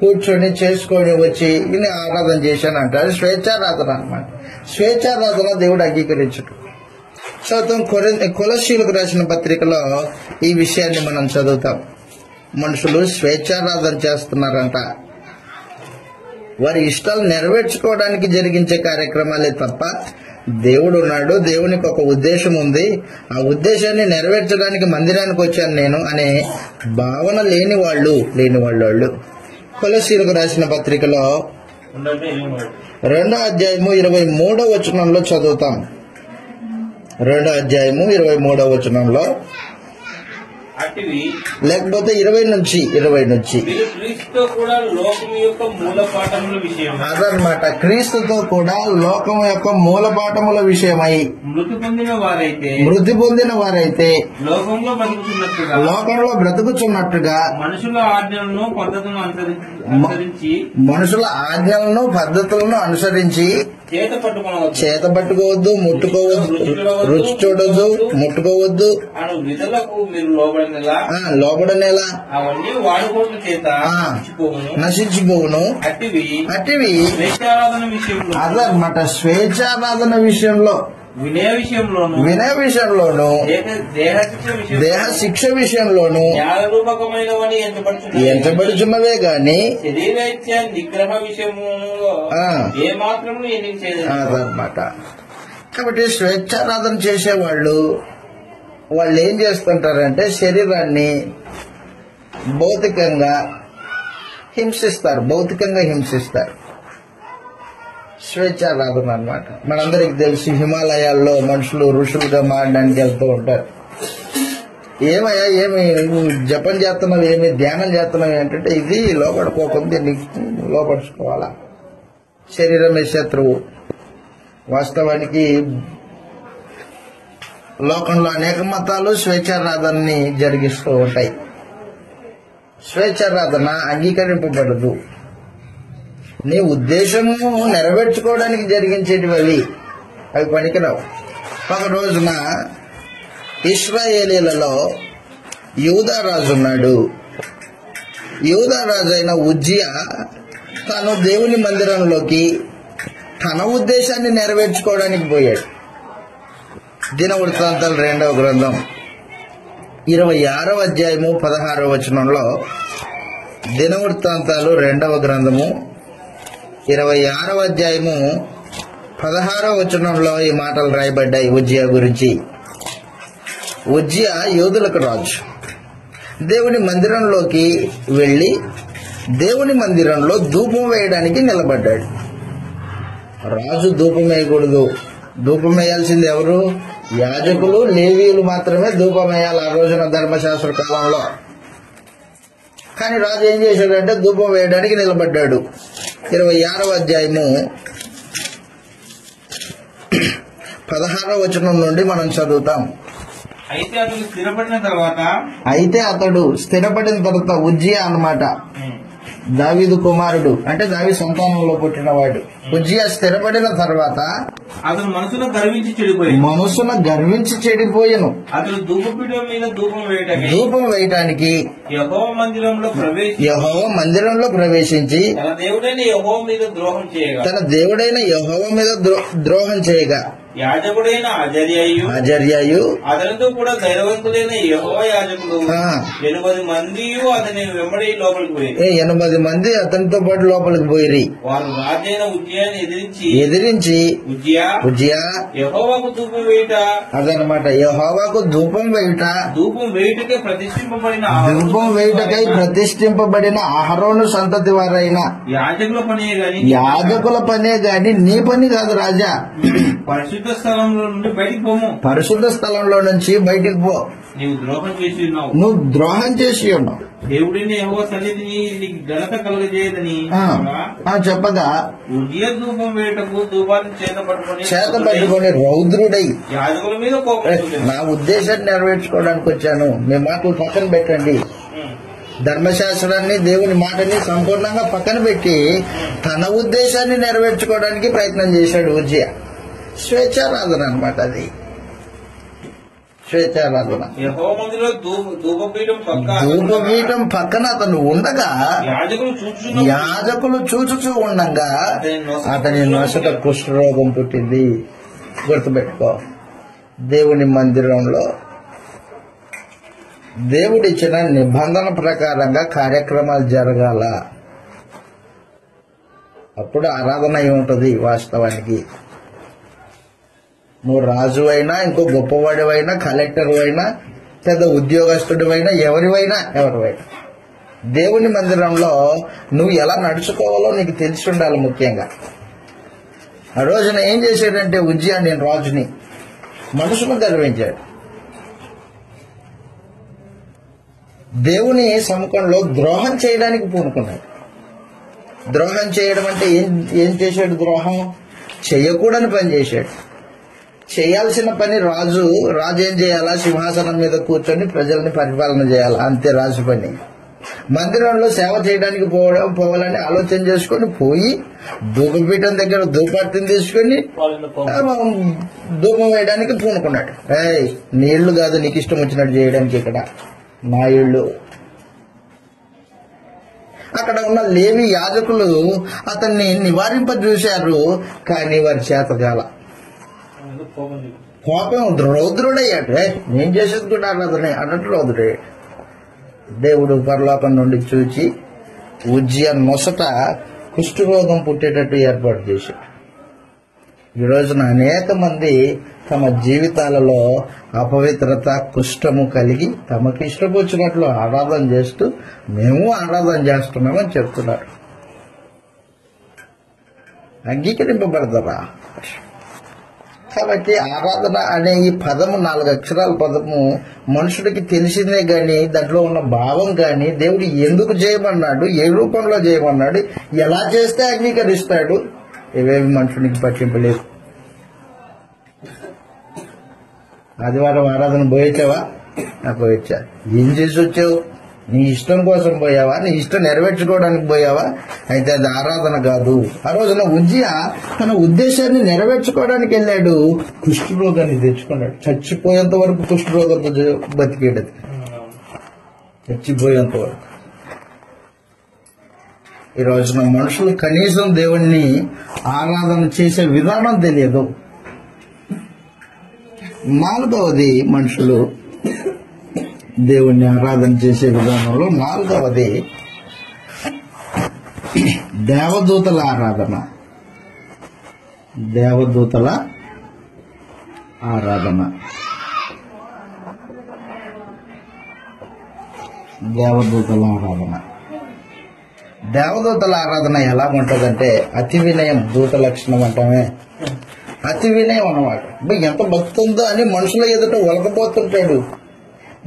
A: కూర్చొని చేసుకొని వచ్చి ఇది ఆరాధన చేశాను అంటారు. స్వేచ్ఛారాధన అన్నమాట. స్వేచ్ఛారాధన దేవుడు అంగీకరించడు. చదువుతాం. కొలస్సీలకు రాసిన పత్రికలో ఈ విషయాన్ని మనం చదువుతాం. మనుషులు స్వేచ్ఛారాధన చేస్తున్నారంట. వారి ఇష్టాలు నెరవేర్చుకోవడానికి జరిగించే కార్యక్రమాలే తప్ప దేవుడు ఉన్నాడు, దేవునికి ఒక ఉద్దేశం ఉంది, ఆ ఉద్దేశాన్ని నెరవేర్చడానికి మందిరానికి వచ్చాను నేను అనే భావన లేని వాళ్ళు. కొలస్సీలకు రాసిన పత్రికలో 2వ అధ్యాయము 23వ వచనంలో చదువుతాం. 2వ అధ్యాయము 23వ వచనంలో, లేకపోతే 20 నుంచి
B: క్రీస్తుతో కూడా లోకం యొక్క మూలపాఠముల విషయం
A: అదనమాట. క్రీస్తుతో కూడా లోకం యొక్క మూలపాఠముల విషయమై
B: మృతి
A: పొందిన వారైతే
B: లోకంలో బ్రతుకుచున్నట్టుగా
A: మనుషుల ఆజ్ఞలను పద్ధతులను అనుసరించి చేత పట్టుకోవద్దు, ముట్టుకోవద్దు, రుచి చూడొద్దు, ముట్టుకోవద్దు, లోబడనేలా నశించిపోవును. అట్టివి అదనమాట. స్వేచ్ఛారాధన విషయంలో, వినయ విషయంలోను, దేహ శిక్ష విషయంలోను ఎంచబడుచున్నవే గాని
B: నిగ్రహ విషయములో
A: అదనమాట. కాబట్టి స్వేచ్ఛారాధన చేసేవాళ్ళు ఏం చేస్తుంటారంటే శరీరాన్ని భౌతికంగా హింసిస్తారు. స్వేచ్ఛారాధన అన్నమాట. మనందరికి తెలిసి హిమాలయాల్లో మనుషులు ఋషులుగా మారడానికి వెళ్తూ ఉంటారు. ఏమి జపం చేస్తున్నావు, ఏమి ధ్యానం చేస్తున్నావు ఏంటంటే, ఇది లోపడుకోకుండా లోపడుచుకోవాలా. శరీరమే శత్రువు. వాస్తవానికి లోకంలో అనేక మతాలు స్వేచ్ఛారాధనని జరిగిస్తూ ఉంటాయి. స్వేచ్ఛారాధన అంగీకరింపబడదు. నీ ఉద్దేశము నెరవేర్చుకోవడానికి జరిగించేటివి అవి పనికిరావు. ఒక రోజున ఇశ్రాయేలీలలో యూదారాజు ఉన్నాడు. యూదారాజు అయిన ఉజ్జియా తాను దేవుని మందిరంలోకి తన ఉద్దేశాన్ని నెరవేర్చుకోవడానికి పోయాడు. దినవృత్తాంతాలు 2వ గ్రంథం 26వ అధ్యాయము 16వ వచనంలో, దినవృత్తాంతాలు 2వ గ్రంథము 26వ అధ్యాయము 16వ వచనంలో ఈ మాటలు రాయబడ్డాయి ఉజ్జియా గురించి. ఉజ్జియా యూదులకు రాజు. దేవుని మందిరంలోకి వెళ్లి దేవుని మందిరంలో ధూపం వేయడానికి నిలబడ్డాడు. రాజు ధూపం వేయకూడదు. ధూపం వేయాల్సింది ఎవరు? యాజకులు, లేవీయులు మాత్రమే ధూపం వేయాలి ఆ రోజున ధర్మశాస్త్ర కాలంలో. కానీ రాజు ఏం చేశాడంటే ధూపం వేయడానికి నిలబడ్డాడు. 26వ అధ్యాయము 16వ వచనం నుండి మనం చదువుతాం.
B: అయితే అతడు స్థిరపడిన తర్వాత
A: ఉజ్జియా అన్నమాట, దావీదు కుమారుడు, అంటే దావీదు సంతానంలో పుట్టినవాడు. ఉజ్జియా స్థిరపడిన తర్వాత
B: అతను మనసున గర్వించి చెడిపోయెను. అతడు ధూపపీఠం మీద ధూపం వేయటానికి యెహోవా మందిరంలో ప్రవేశించి తన దేవుడైన యెహోవా మీద ద్రోహం చేయగా యాజకుడైన అజర్యాయు అతనితో కూడా ధైర్యవంతులైన యెహోవా యాజకులు 80 మంది అతనితో పాటు లోపలికి పోయిరి. వారు రాజైన ఉజ్జియాని ఎదిరించి ఉజ్జియా యెహోవాకు ధూపం వేయుట, అదనమాట, యెహోవాకు ధూపం వేయుట, ధూపం వేయుటకై ప్రతిష్ఠింపబడిన అహరోను సంతతి వారైన యాజకుల పనే గాని నీ పని కాదు రాజా. పరిశుద్ధ స్థలంలో నుంచి బయటికి పో. నువ్వు ద్రోహం చేసి ఉన్నావు. దేవుడిని యెహోవా సన్నిధిని నీకు ఘనత కలుగజేయదని చెప్పగా ఉజ్జియా ధూపం వేయటకు ధూపాన్ని చేత పట్టుకొని రౌద్రుడై యాజకుల మీద కోపం. నా ఉద్దేశాన్ని నెరవేర్చుకోవడానికి వచ్చాను, మీ మాటలు పక్కన పెట్టండి. ధర్మశాస్త్రాన్ని, దేవుని మాటని సంపూర్ణంగా పక్కన పెట్టి తన ఉద్దేశాన్ని నెరవేర్చుకోవడానికి ప్రయత్నం చేశాడు ఉజ్జియా. స్వేచ్ఛారాధన అనమాట అది, స్వేచ్ఛారాధన. ధూపపీఠం పక్కన అతను ఉండగా యాజకులు చూచుచూ ఉండగా అతని నొసట కుష్ఠరోగం పుట్టింది. గుర్తుపెట్టుకో, దేవుని మందిరంలో దేవుడిచ్చిన నిబంధన ప్రకారంగా కార్యక్రమాలు జరగాల. అప్పుడు ఆరాధన ఏముంటది వాస్తవానికి. నువ్వు రాజు అయినా, ఇంకో గొప్పవాడివైనా, కలెక్టర్ అయినా, లేదా ఉద్యోగస్తుడివైనా, ఎవరివైనా దేవుని మందిరంలో నువ్వు ఎలా నడుచుకోవాలో నీకు తెలిసి ఉండాలి. ముఖ్యంగా ఆ రోజున ఏం చేశాడంటే ఉజ్జియా, నేను రాజుని, మనసును గర్వించాడు. దేవుని సముఖంలో ద్రోహం చేయడానికి పూనుకున్నాడు. ద్రోహం చేయడం అంటే ఏం చేశాడు? ద్రోహం చేయకూడని పని చేశాడు. చేయాల్సిన పని రాజు ఏం చేయాలా? సింహాసనం మీద కూర్చొని ప్రజల్ని పరిపాలన చేయాలా, అంతే రాజు పని. మందిరంలో సేవ చేయడానికి పోవాలని ఆలోచన చేసుకుని పోయి ధూపపీఠం దగ్గర ధూపార్తిని తీసుకుని ధూపం వేయడానికి పూనుకున్నాడు. నీళ్లు కాదు నీకు ఇష్టం వచ్చినట్టు చేయడానికి, ఇక్కడ నా ఇళ్ళు. అక్కడ ఉన్న లేవి యాజకులు అతన్ని నివారింప చూశారు, కానీ వారి చేతగాల. కోపం రౌద్రుడయ్యాడు. నేను చేసేసుకుంటాను అతని అన్నట్టు రౌద్రుడయ్యాడు. దేవుడు పరలోకం నుండి చూచి ఉజ్జియా నొసట కుష్ఠరోగం పుట్టేటట్టు ఏర్పాటు చేశాడు. ఈ రోజున అనేక మంది తమ జీవితాలలో అపవిత్రత, కుష్ఠము కలిగి తమకు ఇష్టం వచ్చినట్లు ఆరాధన చేస్తూ మేము ఆరాధన చేస్తున్నామని చెప్తున్నారు. అంగీకరింపబడతారా? కాబట్టి ఆరాధన అనే ఈ పదము, 4 అక్షరాల పదము మనుషుడికి తెలిసిందే గాని దాంట్లో ఉన్న భావం గాని, దేవుడు ఎందుకు చేయమన్నాడు, ఏ రూపంలో చేయమన్నాడు, ఎలా చేస్తే అంగీకరిస్తాడు, ఇవేమి మనుషునికి పట్టింపలేదు. ఆదివారం ఆరాధన పోయొచ్చావా? పోయొచ్చా. ఏం చేసి వచ్చావు? నీ ఇష్టం కోసం పోయావా? నీ ఇష్టం నెరవేర్చుకోవడానికి పోయావా? అయితే అది ఆరాధన కాదు. ఆ రోజున ఉజ్జియా తన ఉద్దేశాన్ని నెరవేర్చుకోవడానికి వెళ్ళాడు, కుష్ఠరోగాన్ని తెచ్చుకున్నాడు. చచ్చిపోయేంత వరకు కుష్ఠరోగంతో బతికేడు. చచ్చిపోయేంత వరకు. ఈ రోజున మనుషులు కనీసం దేవుణ్ణి ఆరాధన చేసే విధానం తెలియదు. 4వది, మనుషులు దేవుణ్ణి ఆరాధన చేసే విధానంలో 4వది దేవదూతల ఆరాధన.
A: దేవదూతల ఆరాధన. దేవదూతల ఆరాధన. దేవదూతల ఆరాధన ఎలా ఉంటుందంటే అతి వినయం. దూత లక్షణం అంటామే అతి వినయం అన్నమాట. ఎంత భక్తి ఉందో అని మనుషుల ఎదుట ఒలకపోతుంటాడు.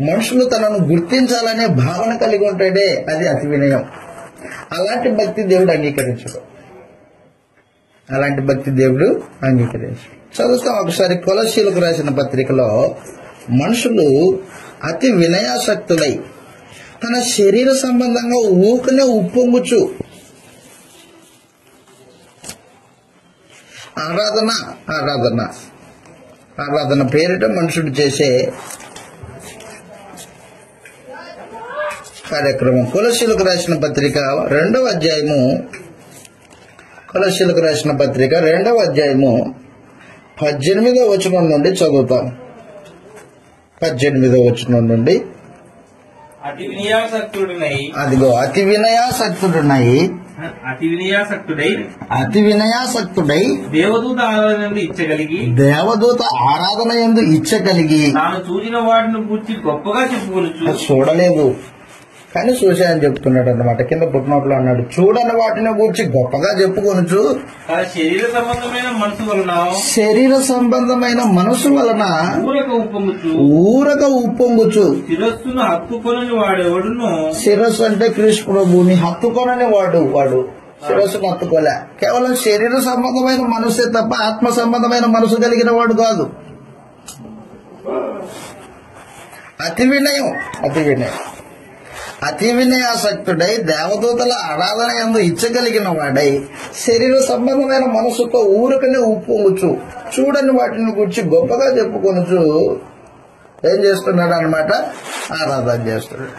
A: మనుషులు తనను గుర్తించాలనే భావన కలిగి ఉంటాడే, అది అతి వినయం. అలాంటి భక్తి దేవుడు అంగీకరించడు. అలాంటి భక్తి దేవుడు అంగీకరించడు. చదువుతాం ఒకసారి కొలస్సీలకు రాసిన పత్రికలో, మనుషులు అతి వినయాసక్తులై తన శరీర సంబంధంగా ఊకనే ఉప్పొంగుచు ఆరాధన ఆరాధన ఆరాధన పేరిట మనుషుడు చేసే కార్యక్రమం. కొలస్సీలకు రాసిన పత్రిక 2వ అధ్యాయము, కొలస్సీలకు రాసిన పత్రిక 2వ అధ్యాయము 18వ వచనం నుండి చదువుతాం. 18వ వచనం నుండి, అదిగో అతి వినయాసక్తుడునై
B: దేవదూత
A: ఆరాధన యందు ఇచ్చగలిగి
B: తాను చూసిన వాటిని గురించి గొప్పగా చెప్పుకోవచ్చు.
A: చూడలేదు కానీ చూశాయని చెప్తున్నాడు అన్నమాట. కింద పుట్టినట్లు అన్నాడు, చూడని వాటిని గురించి గొప్పగా చెప్పుకొనుచు
B: శరీర సంబంధమైన
A: మనసు వలన ఊరక ఉప్పొంగుచు
B: శిరస్సును హత్తుకొనని వాడెవడును.
A: శిరస్సు అంటే కృష్ణ ప్రభుని హత్తుకొనని వాడు శిరస్సును హత్తుకోలే. కేవలం శరీర సంబంధమైన మనసే తప్ప ఆత్మ సంబంధమైన మనసు కలిగిన వాడు కాదు. అతి వినయం అతి వినయాసక్తుడై దేవదూతల ఆరాధన యందు ఇచ్చగలిగిన వాడై శరీర సంబంధమైన మనసుతో ఊరకనే ఉప్పొంగుచు చూడని వాటిని గురించి గొప్పగా చెప్పుకొనుచు ఏం చేస్తున్నాడు అనమాట? ఆరాధన చేస్తున్నాడు.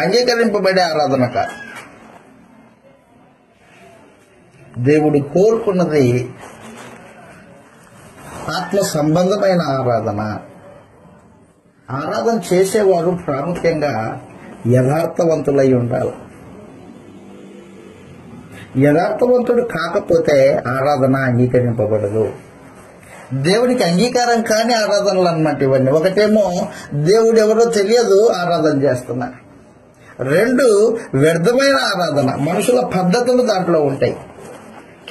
A: అంగీకరింపబడే ఆరాధన కాదు. దేవుడు కోరుకున్నది ఆత్మ సంబంధమైన ఆరాధన. ఆరాధన చేసేవారు ప్రాముఖ్యంగా యథార్థవంతులై ఉండాలి. యథార్థవంతుడు కాకపోతే ఆరాధన అంగీకరింపబడదు. దేవుడికి అంగీకారం కాని ఆరాధనలు అన్నమాట ఇవన్నీ. ఒకటేమో దేవుడు ఎవరో తెలియదు ఆరాధన చేస్తున్నారు. 2 వ్యర్థమైన ఆరాధన, మనుషుల పద్ధతులు దాంట్లో ఉంటాయి.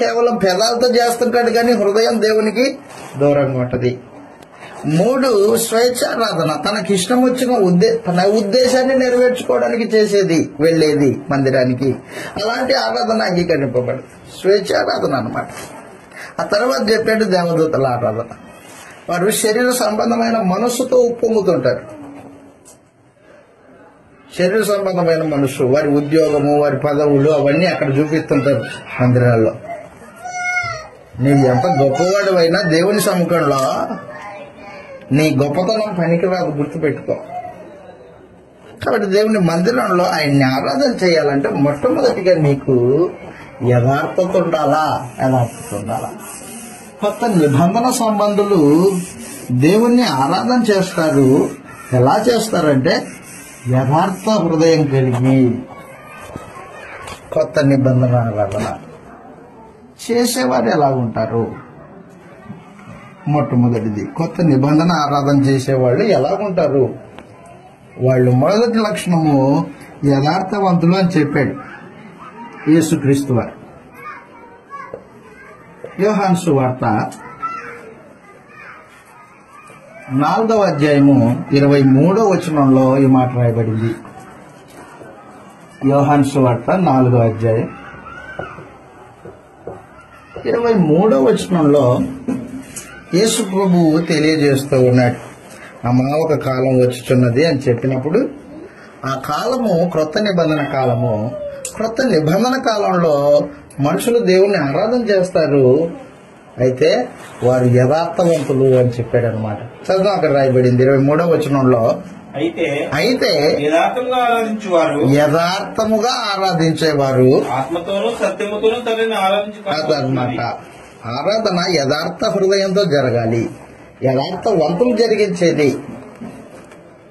A: కేవలం పెదాలతో చేస్తుంటాడు కానీ హృదయం దేవునికి దూరంగా ఉంటది. 3 స్వేచ్ఛారాధన, తనకిష్టం వచ్చిన తన ఉద్దేశాన్ని నెరవేర్చుకోవడానికి చేసేది, వెళ్లేది మందిరానికి. అలాంటి ఆరాధన అంగీకరింపబడదు. స్వేచ్ఛారాధన అన్నమాట. ఆ తర్వాత చెప్పాడు దేవదూతల ఆరాధన. వారు శరీర సంబంధమైన మనస్సుతో ఉప్పొంగుతుంటారు. శరీర సంబంధమైన మనస్సు, వారి ఉద్యోగము, వారి పదవులు అవన్నీ అక్కడ చూపిస్తుంటారు మందిరాల్లో. నీవు ఎంత గొప్పవాడివైనా దేవుని సముఖంలో నీ గొప్పతనం పనికిరాదు, గుర్తుపెట్టుకో. కాబట్టి దేవుని మందిరంలో ఆయన్ని ఆరాధన చేయాలంటే మొట్టమొదటిగా నీకు యథార్థత ఉండాలా. కొత్త నిబంధన సంబంధులు దేవుణ్ణి ఆరాధన చేస్తారు. ఎలా చేస్తారంటే యథార్థ హృదయం కలిగి. కొత్త నిబంధన ఆరాధన చేసేవారు ఎలా ఉంటారు? మొట్టమొదటిది, కొత్త నిబంధన ఆరాధన చేసేవాళ్ళు ఎలా ఉంటారు? వాళ్ళు మొదటి లక్షణము యథార్థవంతులు అని చెప్పాడు యేసుక్రీస్తు వారు. యోహాను సువార్త 4వ అధ్యాయము 23వ వచనంలో ఈ మాట రాయబడింది. యోహాను సువార్త 4వ అధ్యాయం 23వ వచనంలో యేసు ప్రభువు తెలియజేస్తూ ఉన్నాడు, అమ్మా ఒక కాలం వచ్చుచున్నది అని చెప్పినప్పుడు ఆ కాలము క్రొత్త నిబంధన కాలము. క్రొత్త నిబంధన కాలంలో మనుషులు దేవుణ్ణి ఆరాధన చేస్తారు, అయితే వారు యథార్థవంతులు అని చెప్పాడు అనమాట. చదువు అక్కడ రాయబడింది 23వ వచనంలో, అయితే యథార్థముగా ఆరాధించేవారు
B: ఆత్మతోనూ సత్యముతోనూ తండ్రిని
A: అదనమాట. ఆరాధన యథార్థ హృదయంతో జరగాలి. యథార్థవంతులు జరిగించేది.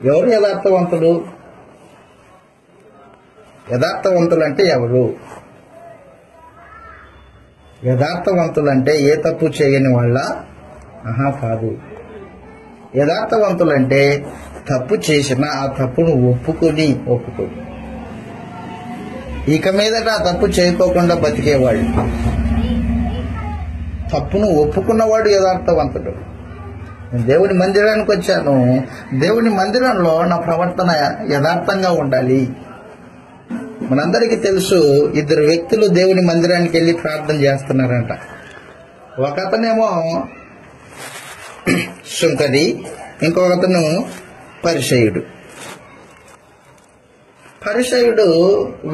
A: ఎవరు యథార్థవంతులు? యథార్థవంతులు అంటే ఎవరు? యథార్థవంతులంటే ఏ తప్పు చేయని వాళ్ళ? కాదు. యథార్థవంతులంటే తప్పు చేసిన ఆ తప్పును ఒప్పుకొని ఇక మీదట ఆ తప్పు చేయకోకుండా బతికేవాడు. తప్పును ఒప్పుకున్నవాడు యథార్థవంతుడు. నేను దేవుని మందిరానికి వచ్చాను, దేవుని మందిరంలో నా ప్రవర్తన యథార్థంగా ఉండాలి. మనందరికీ తెలుసు, ఇద్దరు వ్యక్తులు దేవుని మందిరానికి వెళ్ళి ప్రార్థన చేస్తున్నారంట. ఒక అతనేమో సుంకరి, ఇంకొకతను పరిసయ్యుడు. పరిసయ్యుడు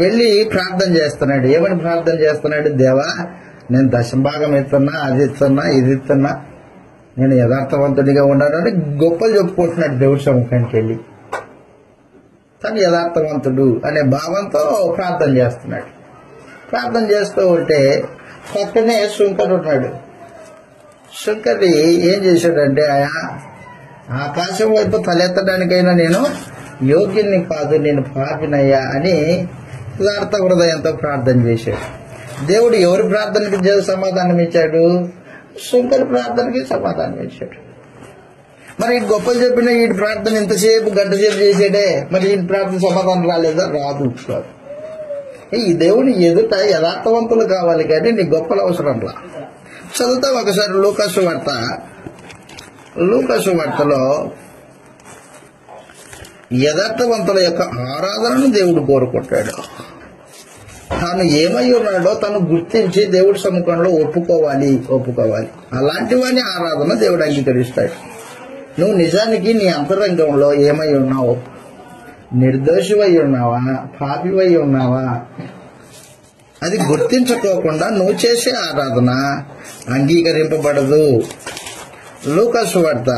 A: వెళ్ళి ప్రార్థన చేస్తున్నాడు. ఏమని ప్రార్థన చేస్తున్నాడు? దేవా, నేను దశభాగం ఇస్తున్నా, అది ఇస్తున్నా, ఇది ఇస్తున్నా, నేను యథార్థవంతుడిగా ఉన్నాను అని గొప్పలు చెప్పుకుంటున్నాడు దేవుడి సముఖానికి వెళ్ళి. తను యథార్థవంతుడు అనే భావంతో ప్రార్థన చేస్తున్నాడు. ప్రార్థన చేస్తూ ఉంటే పక్కనే సుంకరు ఉన్నాడు. సుంకరి ఏం చేశాడంటే, ఆకాశం వైపు తలెత్తడానికైనా నేను యోగ్యుని కాదు, నేను పాపినయ్యా అని యథార్థ హృదయంతో ప్రార్థన చేశాడు. దేవుడు ఎవరి ప్రార్థనకి సమాధానం ఇచ్చాడు? సుంకరి ప్రార్థనకి సమాధానం ఇచ్చాడు. మరి ఈ గొప్పలు చెప్పిన ఈ ప్రార్థన ఇంతసేపు గంట సేపు చేసాడే, మరి ఈ ప్రార్థన సమాధానం రాలేదా? రాదు. ఈ దేవుని ఎదుట యథార్థవంతులు కావాలి కానీ నీ గొప్పలు అవసరంలా. చదువుతా ఒకసారి లూకాసు వార్తలో యథార్థవంతుల యొక్క ఆరాధనను దేవుడు కోరుకుంటాడు. తాను ఏమై ఉన్నాడో తను గుర్తించి దేవుడి సముఖంలో ఒప్పుకోవాలి. అలాంటి వాని ఆరాధన దేవుడు అంగీకరిస్తాడు. నువ్వు నిజానికి నీ అంతరంగంలో ఏమై ఉన్నావు? నిర్దోషివై ఉన్నావా? పాపివై ఉన్నావా? అది గుర్తించుకోకుండా నువ్వు చేసే ఆరాధన అంగీకరింపబడదు. లూకాసు వార్త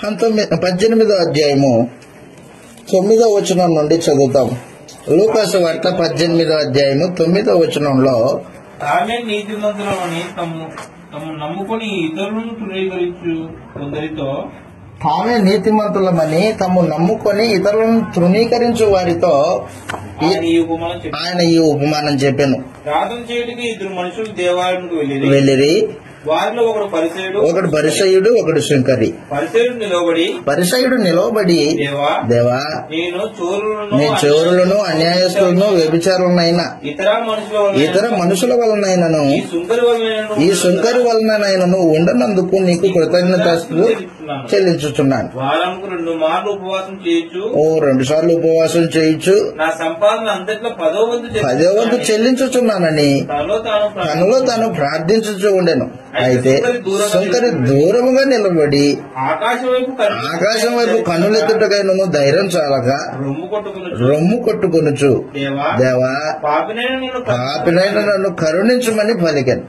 A: 18వ అధ్యాయము 9వ వచనం నుండి చదువుతాం. లూకాసు వార్త 18వ అధ్యాయము 9వ వచనంలో,
B: తామే నీతిమంతులని తమ నమ్ముకొని ఇతరులను తృణీకరించు కొందరితో,
A: తామే నీతిమంతులమని తమ నమ్ముకొని ఇతరులను తృణీకరించు వారితో ఆయన ఈ ఉపమానం చెప్పాను.
B: ప్రార్థన చేయడానికి ఇద్దరు మనుషులు దేవాలయానికి
A: వెళ్ళిరి.
B: వారిలో
A: ఒకడు పరిసయ్యుడు, ఒకడు సుంకరి. పరిసయ్యుడు నిలవబడి, దేవా, నీ చోరులను, అన్యాయస్తులను, వ్యభిచారులనైనా ఇతర మనుషుల వలనైనను ఈ సుంకరి వలనైనను ఉండనందుకు నీకు కృతజ్ఞతాస్తులు చెల్లించుతున్నాను. 2 సార్లు ఉపవాసం చేయొచ్చు,
B: నా సంపాదన అంతట్లో
A: 10వ వంతు చెల్లించుచున్నానని తనలో తాను ప్రార్థించుచూ ఉండెను. అయితే సుంకరి దూరముగా నిలబడి ఆకాశం వైపు కన్నులెత్తుటకైనను ధైర్యం చాలక రొమ్ము కొట్టుకొనుచు, దేవా, పాపినైన నన్ను కరుణించమని పలికాను.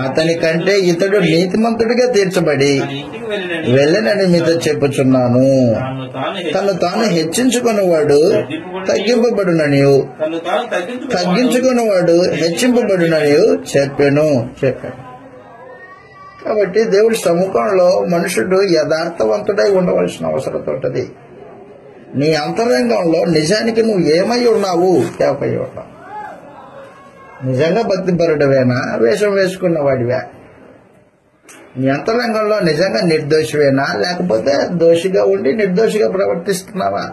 A: అతని కంటే ఇతడు నీతిమంతుడిగా తీర్చబడి వెళ్ళనని మీతో చెప్పుచున్నాను. తను తాను హెచ్చించుకున్నవాడు తగ్గింపబడుననియు, తగ్గించుకున్నవాడు హెచ్చింపబడుననియు చెప్పాను. కాబట్టి దేవుడి సముఖంలో మనుషుడు యథార్థవంతుడై ఉండవలసిన అవసరం ఉంటుంది. నీ అంతరంగంలో నిజానికి నువ్వు ఏమై ఉన్నావు? ఏమై ఉన్నావు? నిజంగా భక్తిపరుడవేనా? వేషం వేసుకున్న వాడివా? నీ అంతరంగంలో నిజంగా నిర్దోషివేనా? లేకపోతే దోషిగా ఉండి నిర్దోషిగా ప్రవర్తిస్తున్నావా?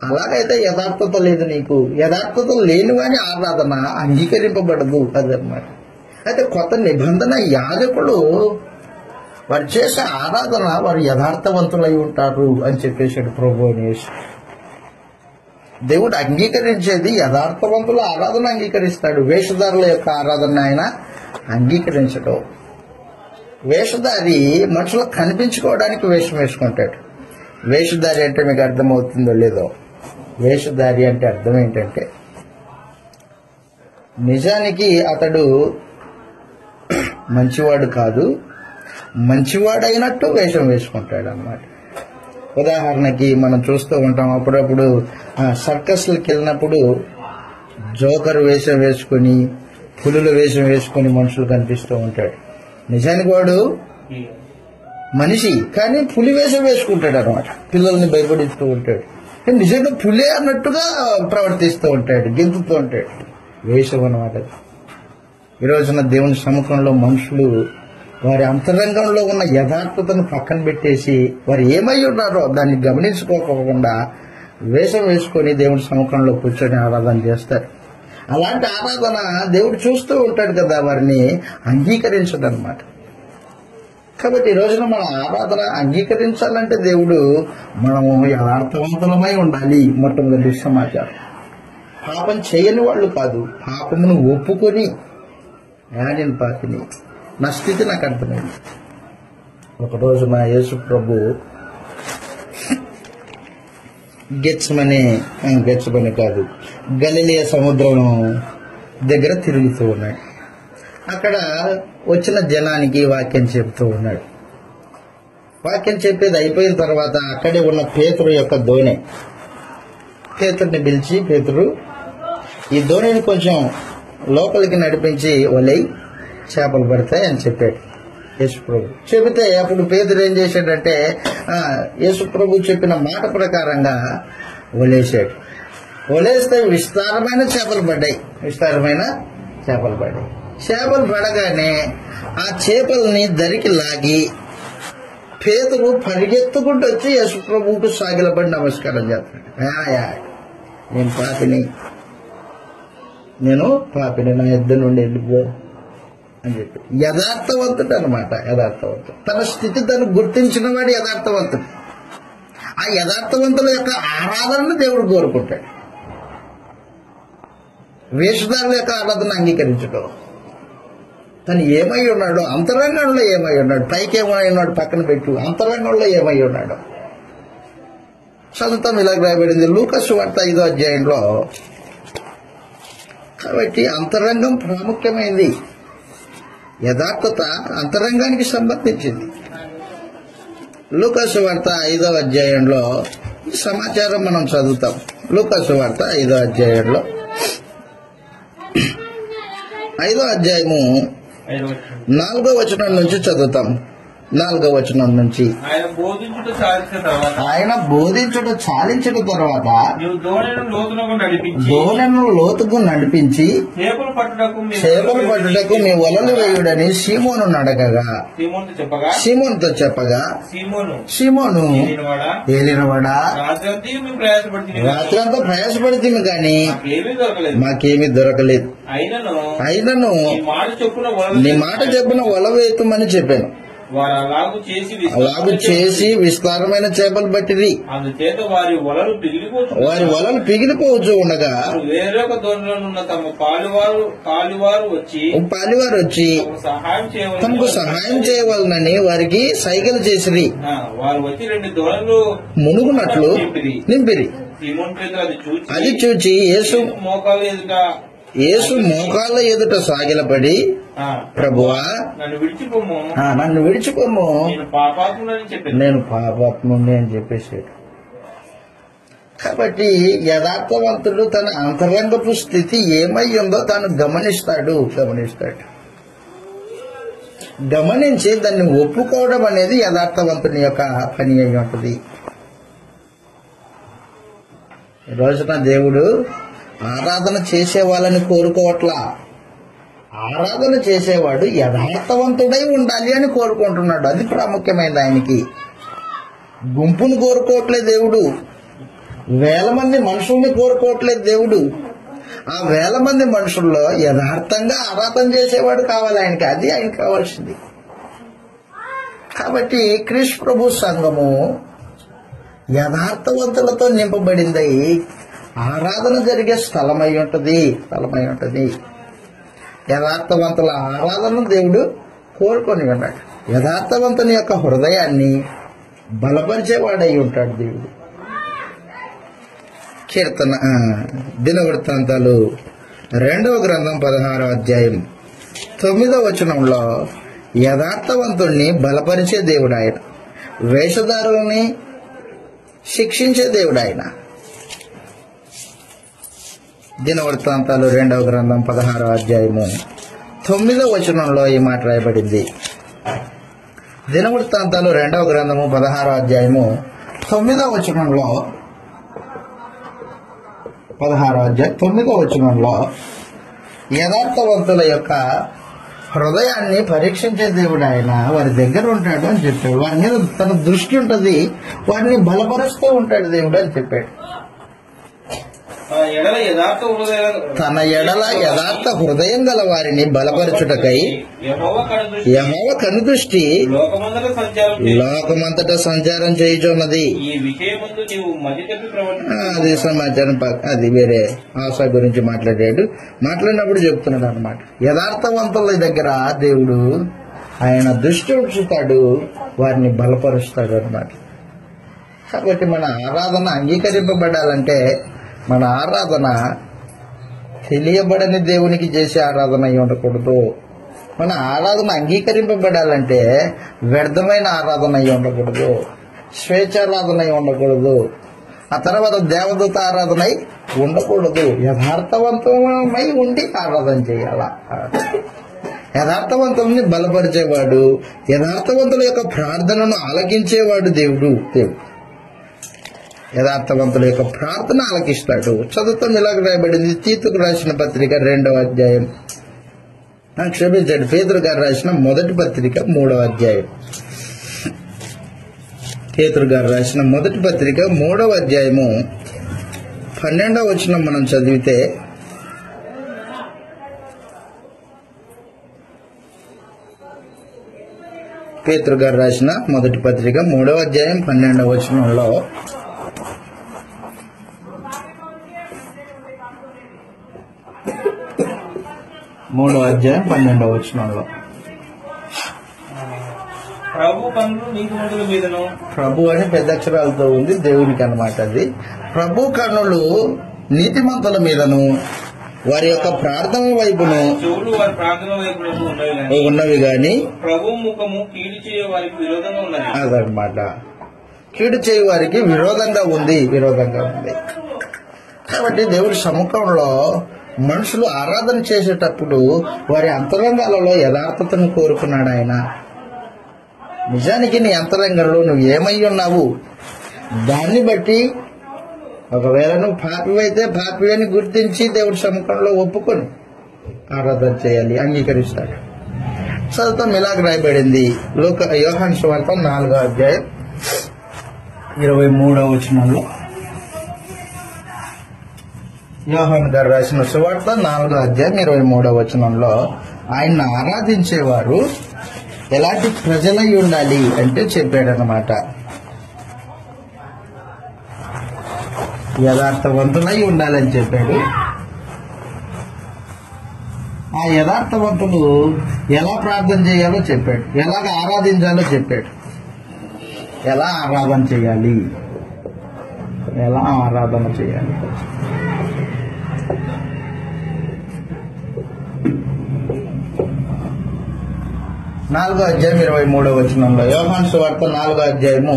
A: అలాగైతే యథార్థత లేదు నీకు. యథార్థత లేనివాని ఆరాధన అంగీకరింపబడదు. అదన్నమాట. అయితే కొత్త నిబంధన యాజకులు వారు చేసే ఆరాధన వారు యథార్థవంతులై ఉంటారు అని చెప్పేశాడు ప్రభువు యేసు. దేవుడు అంగీకరించేది యథార్థవంతుల ఆరాధన అంగీకరిస్తాడు. వేషధారుల యొక్క ఆరాధన ఆయన అంగీకరించడం. వేషధారి మనుషులకు కనిపించుకోవడానికి వేషం వేసుకుంటాడు. వేషధారి అంటే మీకు అర్థమవుతుందో లేదో? వేషధారి అంటే అర్థం ఏంటంటే, నిజానికి అతడు మంచివాడు కాదు, మంచివాడైనట్టు వేషం వేసుకుంటాడు అన్నమాట. ఉదాహరణకి మనం చూస్తూ ఉంటాం, అప్పుడప్పుడు సర్కస్లకు వెళ్ళినప్పుడు జోకర్ వేషం వేసుకుని, పులుల వేషం వేసుకుని మనుషులు కనిపిస్తూ ఉంటాడు. నిజానికి వాడు మనిషి, కానీ పులి వేషం వేసుకుంటాడు అనమాట. పిల్లల్ని భయపడిస్తూ ఉంటాడు. నిజంగా పులే అన్నట్టుగా ప్రవర్తిస్తూ ఉంటాడు, గెంతుతూ ఉంటాడు. వేషం అన్నమాట. ఈ రోజున దేవుని సముఖంలో మనుషులు వారి అంతరంగంలో ఉన్న యథార్థతను పక్కన పెట్టేసి వారు ఏమై ఉన్నారో దాన్ని గమనించుకోకుండా వేషం వేసుకొని దేవుని సముఖంలో కూర్చొని ఆరాధన చేస్తారు. అలాంటి ఆరాధన దేవుడు చూస్తూ ఉంటాడు కదా, వారిని అంగీకరించదన్నమాట. కాబట్టి ఈ రోజున మన ఆరాధన అంగీకరించాలంటే దేవుడు మనము యథార్థవంతులమై ఉండాలి. మొట్టమొదటి సమాచారం, పాపం చేయని వాళ్ళు కాదు, పాపమును ఒప్పుకొని నేను పాపిని, నా స్థితి నాకు అర్థమైంది. ఒకరోజు మా యేసు ప్రభు గెత్సమనే కాదు, గలిలయ సముద్రం దగ్గర తిరుగుతూ ఉన్నాడు. అక్కడ వచ్చిన జనానికి వాక్యం చెప్తూ ఉన్నాడు. వాక్యం చెప్పేది అయిపోయిన తర్వాత అక్కడే ఉన్న పేతురు యొక్క దోణి, పేతుడిని పిలిచి, పేతురు ఈ దోణిని కొంచెం లోపలికి నడిపించి వలై చేపలు పడతాయి అని చెప్పాడు యేసుప్రభు. చెబితే అప్పుడు పేతురు ఏం చేశాడంటే యేసుప్రభు చెప్పిన మాట ప్రకారంగా వలేశాడు. వలేస్తే విస్తారమైన చేపలు పడ్డాయి. చేపలు పడగానే ఆ చేపల్ని దరికి లాగి పేతురు పరిగెత్తుకుంటూ వచ్చి యేసుప్రభువుకు సాగిలపడి నమస్కారం చేస్తాడు. నేను పాపిని, నా యుద్ధం నుండి వెళ్ళిపో అని చెప్పి. యథార్థవంతుడు అనమాట. యథార్థవంతుడు, తన స్థితి తను గుర్తించిన వాడు యథార్థవంతుడు. ఆ యథార్థవంతుల యొక్క ఆరాధనను దేవుడు కోరుకుంటాడు. వేషధారుల యొక్క ఆరాధన అంగీకరించడం. తను ఏమై ఉన్నాడో, అంతరంగంలో ఏమై ఉన్నాడు, పైకి ఏమై ఉన్నాడు పక్కన పెట్టు, అంతరంగంలో ఏమై ఉన్నాడు చదువుతాం. ఇలా రాయబడింది లూకా సువార్త 5వ అధ్యాయంలో. కాబట్టి అంతరంగం ప్రాముఖ్యమైంది. యథార్థత అంతరంగానికి సంబంధించింది. లూకా సువార్త 5వ అధ్యాయంలో ఈ సమాచారం మనం చదువుతాం. లూకా సువార్త 5వ అధ్యాయంలో 5వ అధ్యాయము 4వ వచనం నుంచి చదువుతాం. 4వ వచనం నుంచి, ఆయన బోధించుట చాలించిన తర్వాత దోణను లోతుకు నడిపించి చేపలు పట్టుటకు మీ వలలు వేయుడని సీమోను అడగగా, సీమోనుతో చెప్పగా, సీమోను ఏలినవాడా, రాత్రి అంతా ప్రయాసపడుతుంది కానీ మాకేమీ దొరకలేదు. అయినను నీ మాట చెప్పున వల వేయమని చెప్పాను. అలాగు చేసి విస్తారమైన చేపలు పట్టిరి. వారి వలలు పిగిలిపోవచ్చు ఉండగా
B: వేరొక దోణిలోనున్న తమ పాలువారు వచ్చి తమకు సహాయం చేయవాలని వారికి సైగలు చేసిరి. వారు వచ్చి 2 దోణులు
A: మునుగునట్లు నింపిరి. అది చూచి యేసు మోకాళ్ళ ఎదుట సాగిలపడి, ప్రభువా నన్ను విడిచిపోము, నేను పాపాత్ముని అని చెప్పేసాడు. కాబట్టి యథార్థవంతుడు తన అంతరంగపు స్థితి ఏమై ఉందో తాను గమనిస్తాడు. గమనించి దాన్ని ఒప్పుకోవడం అనేది యథార్థవంతుని యొక్క పని అయి ఉంటుంది. ఈ రోజున దేవుడు ఆరాధన చేసే వాళ్ళని కోరుకోవట్లా. ఆరాధన చేసేవాడు యథార్థవంతుడై ఉండాలి అని కోరుకుంటున్నాడు. అది ప్రాముఖ్యమైనది ఆయనకి. గుంపును కోరుకోవట్లేదు దేవుడు, వేల మంది మనుషుల్ని కోరుకోవట్లేదు దేవుడు. ఆ వేల మంది మనుషుల్లో యథార్థంగా ఆరాధన చేసేవాడు కావాలి ఆయనకి. అది ఆయనకి కావాల్సింది. కాబట్టి క్రీస్తు ప్రభు సంఘము యథార్థవంతులతో నింపబడింది. ఆరాధన జరిగే స్థలమై ఉంటది. యథార్థవంతుల ఆరాధన దేవుడు కోరుకొని ఉన్నాడు. యథార్థవంతుని యొక్క హృదయాన్ని బలపరిచేవాడై ఉంటాడు దేవుడు. దినవృత్తాంతాలు 2వ గ్రంథం 16వ అధ్యాయం 9వ వచనంలో యథార్థవంతుణ్ణి బలపరిచే దేవుడు ఆయన, వేషధారుల్ని శిక్షించే దేవుడు ఆయన. దినవృత్తాంతాలు 2వ గ్రంథం 16వ అధ్యాయము 9వ వచనంలో ఈ మాట రాయబడింది. దినవృత్తాంతాలు 2వ గ్రంథము 16వ అధ్యాయము 9వ వచనంలో 9వ వచనంలో యథార్థవంతుల యొక్క హృదయాన్ని పరీక్షించే దేవుడు ఆయన. వారి దగ్గర ఉంటాడు అని చెప్పాడు. వారి మీద తన దృష్టి ఉంటుంది, వారిని బలపరుస్తూ ఉంటాడు దేవుడు అని చెప్పాడు. తన ఎడల యథార్థ హృదయం గల వారిని బలపరచుటకై యెహోవా కనుదృష్టి లోకమంతటా సంచారం చేయుచున్నది. అది సమాచారం, అది వేరే ఆశ గురించి మాట్లాడినప్పుడు చెప్తున్నాడు అనమాట. యథార్థవంతుల దగ్గర దేవుడు ఆయన దృష్టి ఉంచుతాడు, వారిని బలపరుస్తాడు అనమాట. కాబట్టి మన ఆరాధన అంగీకరింపబడాలంటే మన ఆరాధన తెలియబడని దేవునికి చేసే ఆరాధన అయి ఉండకూడదు. మన ఆరాధన అంగీకరింపబడాలంటే వ్యర్థమైన ఆరాధన అయి ఉండకూడదు, స్వేచ్ఛారాధన అయి ఉండకూడదు, ఆ తర్వాత దేవదూత ఆరాధన అయి ఉండకూడదు. యథార్థవంతమై ఉండి ఆరాధన చేయాల. యథార్థవంతుల్ని బలపరిచేవాడు, యథార్థవంతుల యొక్క ప్రార్థనను ఆలకించేవాడు దేవుడు. యథార్థవంతుల యొక్క ప్రార్థన ఆలకిస్తాడు. చదువుతాం, ఇలాగ రాయబడింది. తీతుకు రాసిన పత్రిక 2వ అధ్యాయం, క్షమించండి, పేతురు గారు రాసిన మొదటి పత్రిక 3వ అధ్యాయం. పేతురు గారు రాసిన మొదటి పత్రిక 3వ అధ్యాయము 12వ వచనం మనం చదివితే, పేతురు గారు రాసిన మొదటి పత్రిక 3వ అధ్యాయం 12వ వచనంలో, మూడవ అధ్యాయం 12వ వచనంలో,
B: ప్రభు కన్నులు నీతిమంతుల మీదను,
A: ప్రభు అని పెద్ద అక్షరాలతో ఉంది, దేవునికి అన్నమాట. అది ప్రభు కన్నులు నీతిమంతుల మీదను వారి యొక్క ప్రార్థన వైపును
B: చెవులు వారి ప్రార్థన వైపు
A: ఉన్నవి గాని
B: ప్రభు ముఖము కీడు చేయ వారికి విరోధంగా ఉన్నది.
A: అదనమాట, కీడు చేయ వారికి విరోధంగా ఉంది. కాబట్టి దేవుడి సముఖంలో మనుషులు ఆరాధన చేసేటప్పుడు వారి అంతరంగాలలో యథార్థతను కోరుకున్నాడు ఆయన. నిజానికి నీ అంతరంగంలో నువ్వు ఏమై ఉన్నావు, దాన్ని బట్టి ఒకవేళ నువ్వు పాపివైతే పాపి అని గుర్తించి దేవుడి సముఖంలో ఒప్పుకొని ఆరాధన చేయాలి, అంగీకరిస్తాడు. చదువుతాం, ఇలాగ రాయబడింది. యోహాను సువార్త 4వ అధ్యాయం 23వ వచనంలో, యోహాను గారు రాసిన సువార్త 4వ అధ్యాయం 23వ వచనంలో, ఆయన్ని ఆరాధించేవారు ఎలాంటి ప్రజలై ఉండాలి అంటే చెప్పాడనమాట. యథార్థవంతులై ఉండాలని చెప్పాడు. ఆ యథార్థవంతులు ఎలా ప్రార్థన చేయాలో చెప్పాడు, ఎలాగ ఆరాధించాలో చెప్పాడు. ఎలా ఆరాధన చేయాలి, ఎలా ఆరాధన చేయాలి. నాలుగో అధ్యాయం 23వ వచనంలో, యోహాను సువార్త 4వ అధ్యాయము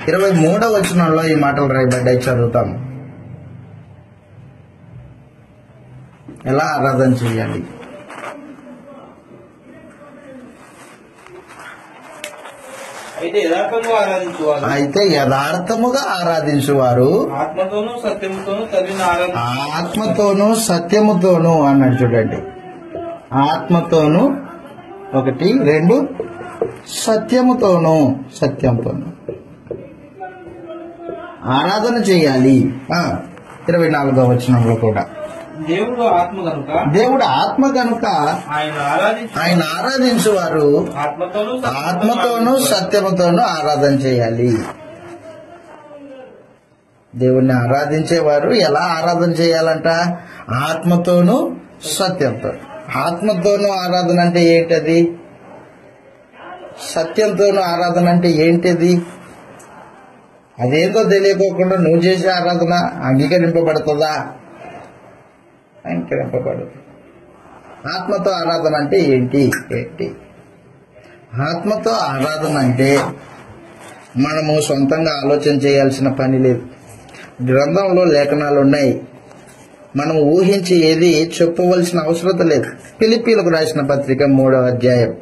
A: 23వ వచనంలో ఈ మాటలు రాయబడ్డాయి. చదువుతాం, ఎలా ఆరాధన చేయాలి. అయితే యథార్థముగా ఆరాధించువారు ఆత్మతోనూ సత్యముతోనూ అన్నాడు. చూడండి, ఆత్మతోనూ 1, 2 సత్యంతోనూ ఆరాధన చేయాలి. 24వ వచనంలో కూడా దేవుడు ఆత్మ కనుక ఆయన ఆరాధించువారు ఆత్మతోనూ సత్యముతోనూ ఆరాధన చేయాలి. దేవుణ్ణి ఆరాధించేవారు ఎలా ఆరాధన చేయాలంట? ఆత్మతోనూ సత్యంతో. ఆత్మతోనూ ఆరాధన అంటే ఏంటది? సత్యంతోనూ ఆరాధన అంటే ఏంటిది? అదేందో తెలియకోకుండా నువ్వు చేసే ఆరాధన అంగీకరింపబడుతుందా? అంగీకరింపబడదు. ఆత్మతో ఆరాధన అంటే ఏంటి? ఆత్మతో ఆరాధన అంటే మనము సొంతంగా ఆలోచన చేయాల్సిన పని లేదు. గ్రంథంలో లేఖనాలు ఉన్నాయి, మనం ఊహించి ఏది చెప్పవలసిన అవసరం లేదు. ఫిలిప్పీలకు రాసిన పత్రిక 3వ అధ్యాయం,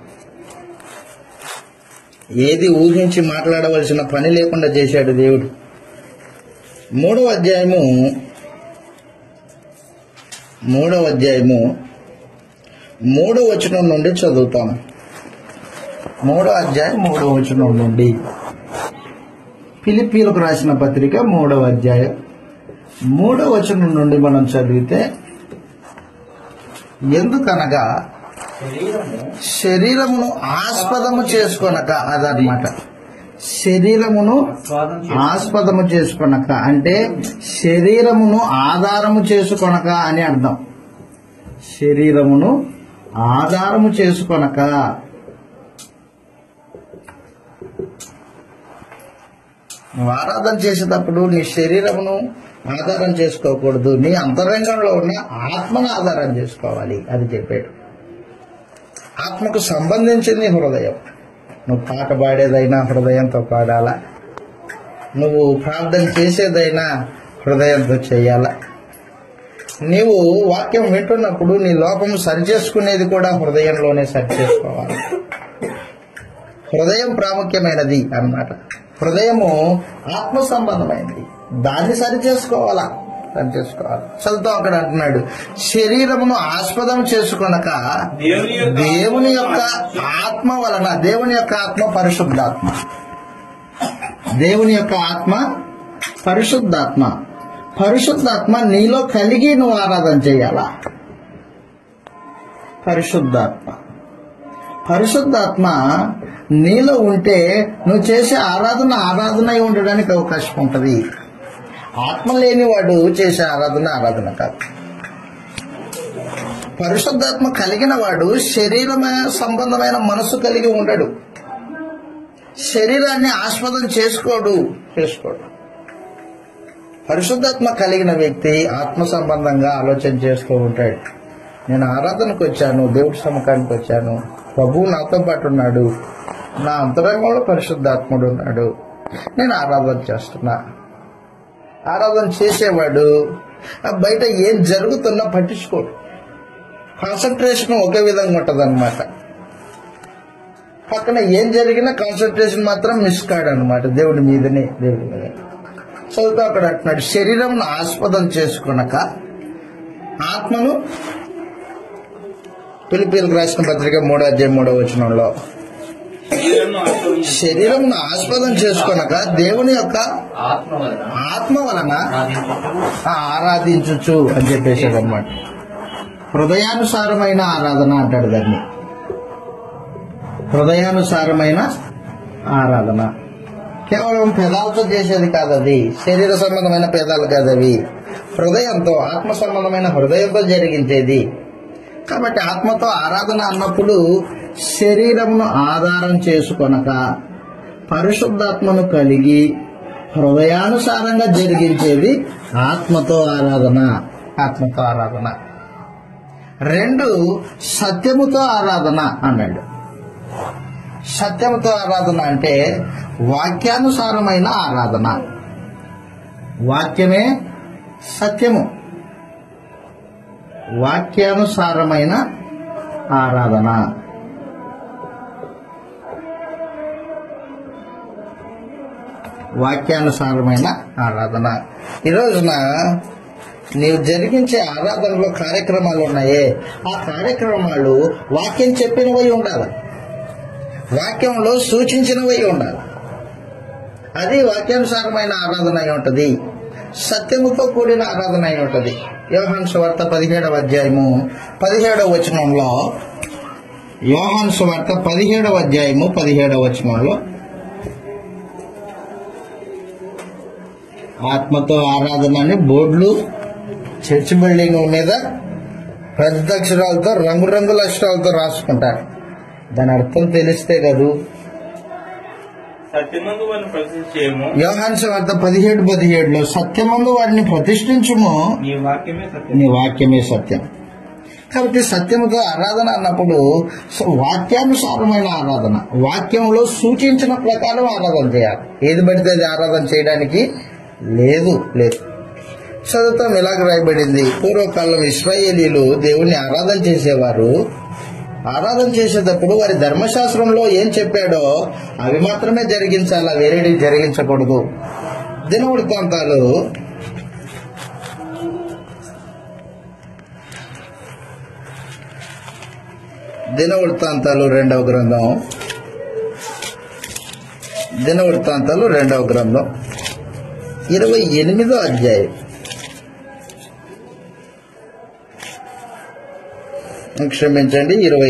A: ఏది ఊహించి మాట్లాడవలసిన పని లేకుండా చేశాడు దేవుడు. 3వ అధ్యాయము 3వ వచనం నుండి చదువుతాం. 3వ అధ్యాయం 3వ వచనం నుండి. ఫిలిప్పీలకు రాసిన పత్రిక 3వ అధ్యాయం 3వ వచనం నుండి మనం చదివితే, ఎందుకనగా శరీరమును ఆస్పదము చేసుకొనక, అదనమాట. శరీరమును ఆస్పదము చేసుకొనక అంటే శరీరమును ఆధారము చేసుకొనక అని అర్థం. శరీరమును ఆధారము చేసుకొనక. నువ్వు ఆరాధన చేసేటప్పుడు నీ శరీరమును ఆధారం చేసుకోకూడదు, నీ అంతరంగంలో ఉన్న ఆత్మను ఆధారం చేసుకోవాలి. అది చెప్పాడు. ఆత్మకు సంబంధించింది హృదయం. నువ్వు పాట పాడేదైనా హృదయంతో పాడాలా, నువ్వు ప్రార్థన చేసేదైనా హృదయంతో చేయాలా, నీవు వాక్యం వింటున్నప్పుడు నీ లోపము సరిచేసుకునేది కూడా హృదయంలోనే సరిచేసుకోవాలి. హృదయం ప్రాముఖ్యమైనది అన్నమాట. హృదయము ఆత్మ సంబంధమైనది, దాన్ని సరిచేసుకోవాలా, సరిచేసుకోవాలి. చదువుతాం. అక్కడ అంటున్నాడు, శరీరమును ఆస్పదం చేసుకొనక దేవుని యొక్క ఆత్మ వలన. దేవుని యొక్క ఆత్మ పరిశుద్ధాత్మ. దేవుని యొక్క ఆత్మ పరిశుద్ధాత్మ. పరిశుద్ధాత్మ నీలో కలిగి నువ్వు ఆరాధన చేయాలా. పరిశుద్ధాత్మ నీలో ఉంటే నువ్వు చేసే ఆరాధన ఉండడానికి అవకాశం ఉంటుంది. ఆత్మ లేనివాడు చేసే ఆరాధన కాదు. పరిశుద్ధాత్మ కలిగిన వాడు శరీరమైన సంబంధమైన మనసు కలిగి ఉండడు. శరీరాన్ని ఆస్పదం చేసుకోడు. పరిశుద్ధాత్మ కలిగిన వ్యక్తి ఆత్మ సంబంధంగా ఆలోచన చేస్తూ ఉంటాడు. నేను ఆరాధనకు వచ్చాను, దేవుడి సముఖానికి వచ్చాను, ప్రభువు నాతో పాటు ఉన్నాడు, నా అంతరంగంలో పరిశుద్ధాత్ముడు ఉన్నాడు, నేను ఆరాధన చేస్తున్నా. ఆరాధన చేసేవాడు బయట ఏం జరుగుతున్నా పట్టించుకోడు. కాన్సన్ట్రేషన్ ఒకే విధంగా ఉంటుంది అనమాట. పక్కన ఏం జరిగినా కాన్సన్ట్రేషన్ మాత్రం మిస్ కాడనమాట. దేవుడి మీదనే. చదువుతూ అక్కడ అంటున్నాడు, శరీరం ఆస్పదం చేసుకున్నాక ఆత్మను. ఫిలిప్పీలకు రాసిన పత్రిక 3వ అధ్యాయం 3వ వచనంలో, శరీరమును ఆస్పదం చేసుకొనక దేవుని యొక్క ఆత్మ వలన ఆరాధించుచు అని చెప్పేశాడు అనమాట. హృదయానుసారమైన ఆరాధన అంటాడు దాన్ని. హృదయానుసారమైన ఆరాధన కేవలం పెదాలతో చేసేది కాదు. అది శరీర సంబంధమైన పెదాలు కాదు, అవి హృదయంతో, ఆత్మ సంబంధమైన హృదయంతో జరిగించేది. కాబట్టి ఆత్మతో ఆరాధన అన్నప్పుడు శరీరమును ఆధారం చేసుకొనక పరిశుద్ధాత్మను కలిగి హృదయానుసారంగా జరిగించేది ఆత్మతో ఆరాధన. 2 సత్యముతో ఆరాధన అన్నాడు. సత్యముతో ఆరాధన అంటే వాక్యానుసారమైన ఆరాధన. వాక్యమే సత్యము. వాక్యానుసారమైన ఆరాధన. వాక్యానుసారమైన ఆరాధన. ఈ రోజున నీవు జరిగించే ఆరాధనలో కార్యక్రమాలు ఉన్నాయే, ఆ కార్యక్రమాలు వాక్యం చెప్పినవై ఉండాలి, వాక్యంలో సూచించినవై ఉండాలి. అది వాక్యానుసారమైన ఆరాధన అయి ఉంటుంది, సత్యముతో కూడిన ఆరాధన అయి ఉంటుంది. యోహాను సువార్త 17వ అధ్యాయము 17వ వచనంలో, యోహాను సువార్త 17వ అధ్యాయము 17వ వచనంలో, ఆత్మతో ఆరాధన అని బోర్డులు చర్చి బిల్డింగ్ మీద పెద్ద అక్షరాలతో రంగురంగుల అక్షరాలతో రాసుకుంటారు. దాని అర్థం తెలిస్తే కదూ. యోహాను సువార్త 17:17లో, సత్యమందు వారిని ప్రతిష్ఠించుము, నీ వాక్యమే సత్యం. కాబట్టి సత్యముతో ఆరాధన అన్నప్పుడు వాక్యానుసారమైన ఆరాధన, వాక్యంలో సూచించిన ప్రకారం ఆరాధన చేయాలి. ఏది పడితే అది ఆరాధన చేయడానికి లేదు. చదువుతాం. ఇలాగ రాయబడింది, పూర్వకాలం ఇశ్రాయేలీలు దేవుణ్ణి ఆరాధన చేసేవారు. ఆరాధన చేసేటప్పుడు వారి ధర్మశాస్త్రంలో ఏం చెప్పాడో అవి మాత్రమే జరిగించాలా, వేరేది జరిగించకూడదు. దినవృత్తాంతాలు 13వ దినవృత్తాంతాలు 2వ గ్రంథం 28వ అధ్యాయం. క్షమించండి, 29వ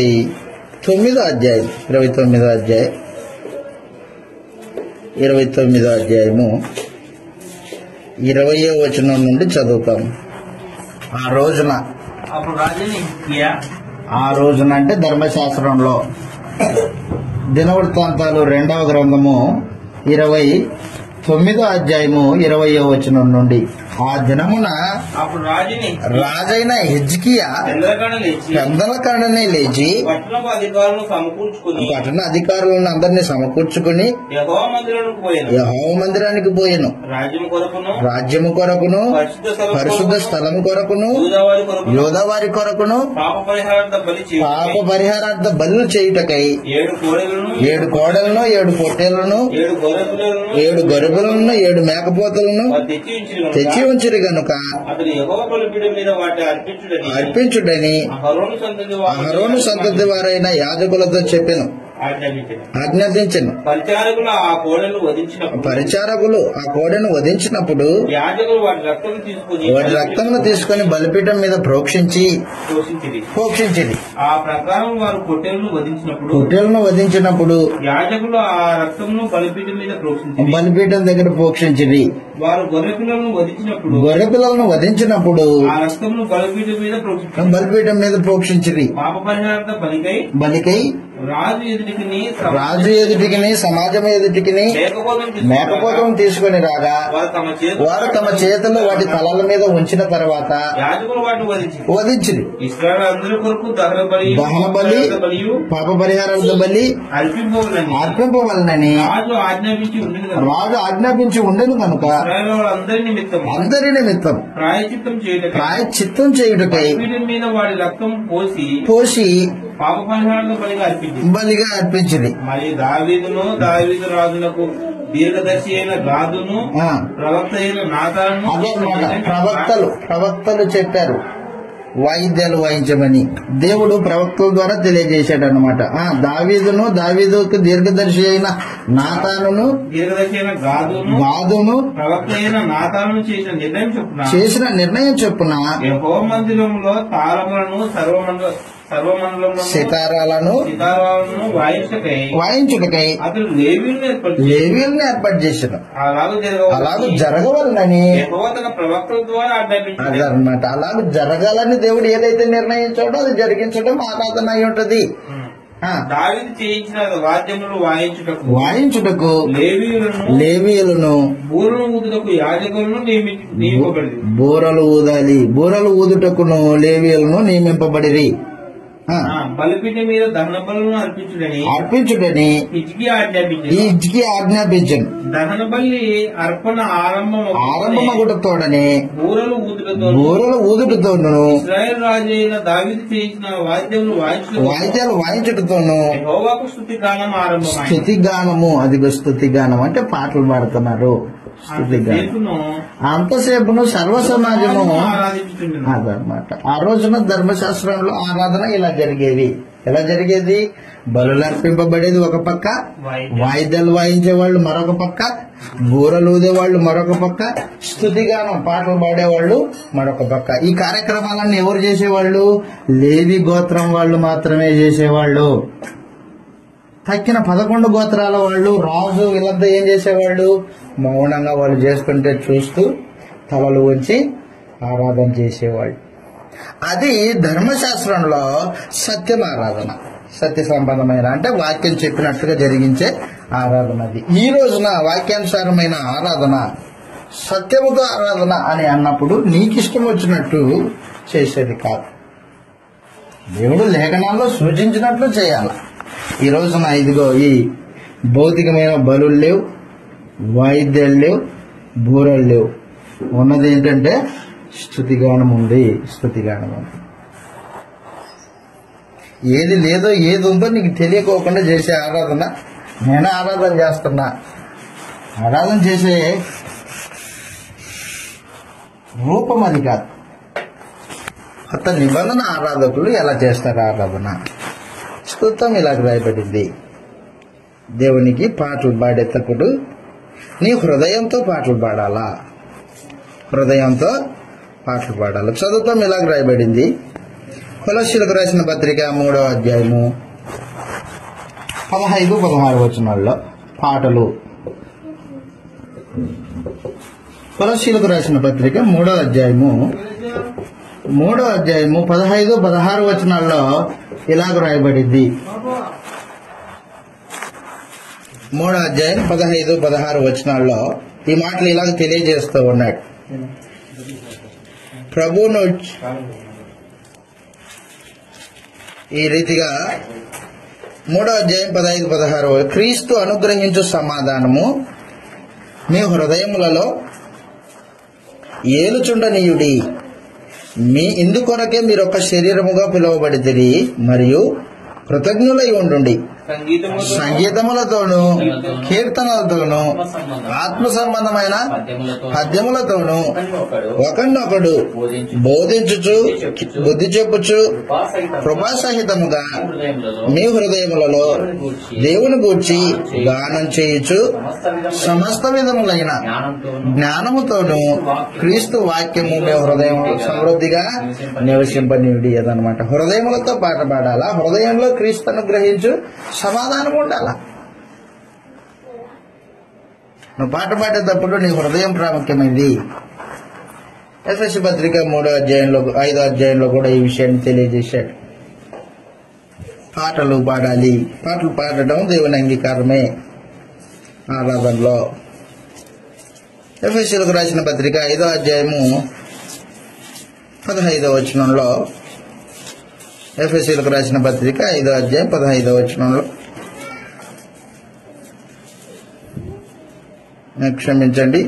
A: అధ్యాయం 29వ అధ్యాయము 20వ వచనం నుండి చదువుతాం. ఆ రోజున అంటే ధర్మశాస్త్రంలో దినవృత్తాంతాలు 2వ గ్రంథము 29వ అధ్యాయము 20వ వచనం నుండి, ఆ దినమున రాజైన హిజ్కియా పెద్దల కాడనే లేచి పట్టణ అధికారులను అందరినీ సమకూర్చుకుని యెహోవా మందిరానికి పోయెను. రాజ్యము కొరకును పరిశుద్ధ స్థలము కొరకును యోధావారి కొరకును పాప పరిహారార్థ బలులు చేయుటకై 7 కోడలను 7 పొట్టేళ్లను 7 గొర్రెలను 7 మేకపోతలను తెచ్చి ఉంచిరి గనుక అర్పించుడని అహరోను సంతతి వారైన యాజకులతో చెప్పెను, ఆజ్ఞాపించెను. పరిచారకులు ఆ కోడెను వధించినప్పుడు వాటి రక్తమును తీసుకుని బలిపీఠం మీద ప్రోక్షించిరి.
B: ఆ ప్రకారం వారు
A: పొట్టేలను వధించినప్పుడు
B: యాజకులు ఆ రక్తమును
A: బలిపీఠం దగ్గర ప్రోక్షించిరి.
B: వారు గొర్రె
A: పిల్లలను వధించినప్పుడు
B: ఆ రక్తమును
A: బలిపీఠం మీద ప్రోక్షించిరి.
B: పాప పరిహారార్థ
A: బలికై రాజు ఎదుటికిని సమాజం ఎదుటికిని మేకపోతలను తీసుకుని రాగా వారు తమ చేతుల్లో వాటి తలల మీద ఉంచిన తర్వాత వధించిరి. దహన బలి పాప పరిహారార్థ బలి అర్పింపవలనని రాజు ఆజ్ఞాపించి ఉండను కనుక అందరి నిమిత్తం ప్రాయశ్చిత్తం చేయుటకై పోసి బలిగా అర్పించింది.
B: మరియు దావీదు రాజులకు దీర్ఘదర్శి అయిన గాదును ప్రవక్త అయిన నాతాను
A: ప్రవక్తలు చెప్పారు వాయిద్యాలు వాయించమని దేవుడు ప్రవక్తల ద్వారా తెలియజేశాడు అన్నమాట. దావీదుకు దీర్ఘదర్శి అయిన నాతానును గాదును
B: ప్రవక్త అయిన నాతాను
A: చేసిన నిర్ణయం చొప్పున
B: యెహోవా మందిరంలో తాళములను
A: సితారాలను వాయించుటకై లేవీయులను ఏర్పాటు చేశారు. అలాగూ జరగవాలని అదనమాట. అలాగూ జరగాలని దేవుడు ఏదైతే నిర్ణయించాడో అది జరిగించడం ఆరాధన అయి ఉంటది.
B: దావీదు చేయించిన వాద్యములు
A: వాయించుటకు లేవీయులను
B: బూరలు ఊదుటకు యాజకులను నియమింపబడి
A: బూరలు ఊదుటకును లేవీయులను నియమింపబడిరి.
B: బలిపీఠం మీద దహన బలులను
A: అర్పించుటని హిజ్కియా ఆజ్ఞాపించను.
B: దహన బలి అర్పణ
A: ఆరంభమగుటతోడని బూరలు ఊదుటతోను
B: ఇశ్రాయేలు రాజు అయిన దావీదు చేయించిన
A: వాయిద్యాలు వాయించుటతోను
B: యెహోవాకు
A: స్తుతిగానము. అదిగో స్తుతిగానం అంటే పాటలు పాడుతున్నారు. అంతసేపును సర్వ సమాజము అదనమాట. ఆ రోజున ధర్మశాస్త్రంలో ఆరాధన ఇలా జరిగేది. బలులు అర్పింపబడేది ఒక పక్క, వాయిద్యాలు వాయించేవాళ్ళు మరొక పక్క, బూరలు ఊదేవాళ్ళు మరొక పక్క, స్తుతిగానం పాటలు పాడేవాళ్ళు మరొక పక్క. ఈ కార్యక్రమాలన్నీ ఎవరు చేసేవాళ్ళు? లేవి గోత్రం వాళ్ళు మాత్రమే చేసేవాళ్ళు. తక్కిన 11 గోత్రాల వాళ్ళు, రాజు వీళ్ళంతా ఏం చేసేవాళ్ళు? మౌనంగా వాళ్ళు చేసుకుంటే చూస్తూ తలలు ఉంచి ఆరాధన చేసేవాళ్ళు. అది ధర్మశాస్త్రంలో సత్యం ఆరాధన, సత్య సంబంధమైన అంటే వాక్యం చెప్పినట్టుగా జరిగించే ఆరాధన. అది ఈ రోజున వాక్యానుసారమైన ఆరాధన, సత్యముతో ఆరాధన అని అన్నప్పుడు నీకిష్టం వచ్చినట్టు చేసేది కాదు. దేవుడు లేఖనాల్లో సూచించినట్లు చేయాలి. ఈ రోజున ఇదిగో ఈ భౌతికమైన బలులు లేవు, వాయిద్యాలు లేవు, బూరలు లేవు. ఉన్నది ఏంటంటే స్తుతిగానం ఉంది. ఏది లేదో ఏది ఉందో నీకు తెలియకోకుండా చేసే ఆరాధన నేను ఆరాధన చేస్తున్నా. ఆరాధన చేసే రూపం అది కాదు. కొత్త నిబంధన ఆరాధకులు ఎలా చేస్తారు ఆరాధన? చదువుతాం ఇలాగ రాయబడింది. దేవునికి పాటలు పాడేటప్పుడు నీ హృదయంతో పాటలు పాడాలా, హృదయంతో పాటలు పాడాలి. చదువుతాం ఇలాగ రాయబడింది. కొలస్సీలకు రాసిన పత్రిక 3వ అధ్యాయము 15-16 వచనాల్లో పాటలు. కొలస్సీలకు రాసిన పత్రిక 3వ అధ్యాయము 15-16 వచనాల్లో ఇలాగ రాయబడింది. 3వ అధ్యాయం 15-16 వచనాల్లో ఈ మాటలు ఇలాగ తెలియజేస్తూ ఉన్నాడు. ప్రభువును ఈ రీతిగా 3వ అధ్యాయం 15-16 క్రీస్తు అనుగ్రహించు సమాధానము మీ హృదయములలో ఏలుచుండనీయుడి. మీ ఇందుకొరకే మీరు ఒక శరీరముగా పిలువబడితిరి మరియు కృతజ్ఞులై ఉండుండి. సంగీతములతోనూ కీర్తనలతోనూ ఆత్మ సంబంధమైన పద్యములతోనూ ఒకరినొకడు బోధించుచు బుద్ధి చెప్పుచు కృపాసహితముగా మీ హృదయములలో దేవుని గూర్చి గానం చేయుచు సమస్త విధములైన జ్ఞానముతోనూ క్రీస్తు వాక్యము మీ హృదయంలో సమృద్ధిగా నివసింపనీయుడి అదనమాట. హృదయములతో పాట పాడాలా, హృదయంలో క్రీస్తును గ్రహించు సమాధానం ఉండాలా. నువ్వు పాట పాడేటప్పుడు నీ హృదయం ప్రాముఖ్యమైంది. ఎఫెసీ పత్రిక 3వ అధ్యాయంలో 5వ అధ్యాయంలో కూడా ఈ విషయాన్ని తెలియజేశాడు. పాటలు పాడాలి. పాటలు పాడటం దేవుని అంగీకారమే ఆరాధనలో. ఎఫెసీలకు రాసిన పత్రిక 5వ అధ్యాయము 15వ వచనంలో, ఎఫెసీలకు రాసిన పత్రిక 5వ అధ్యాయం 15వ వచనంలో, క్షమించండి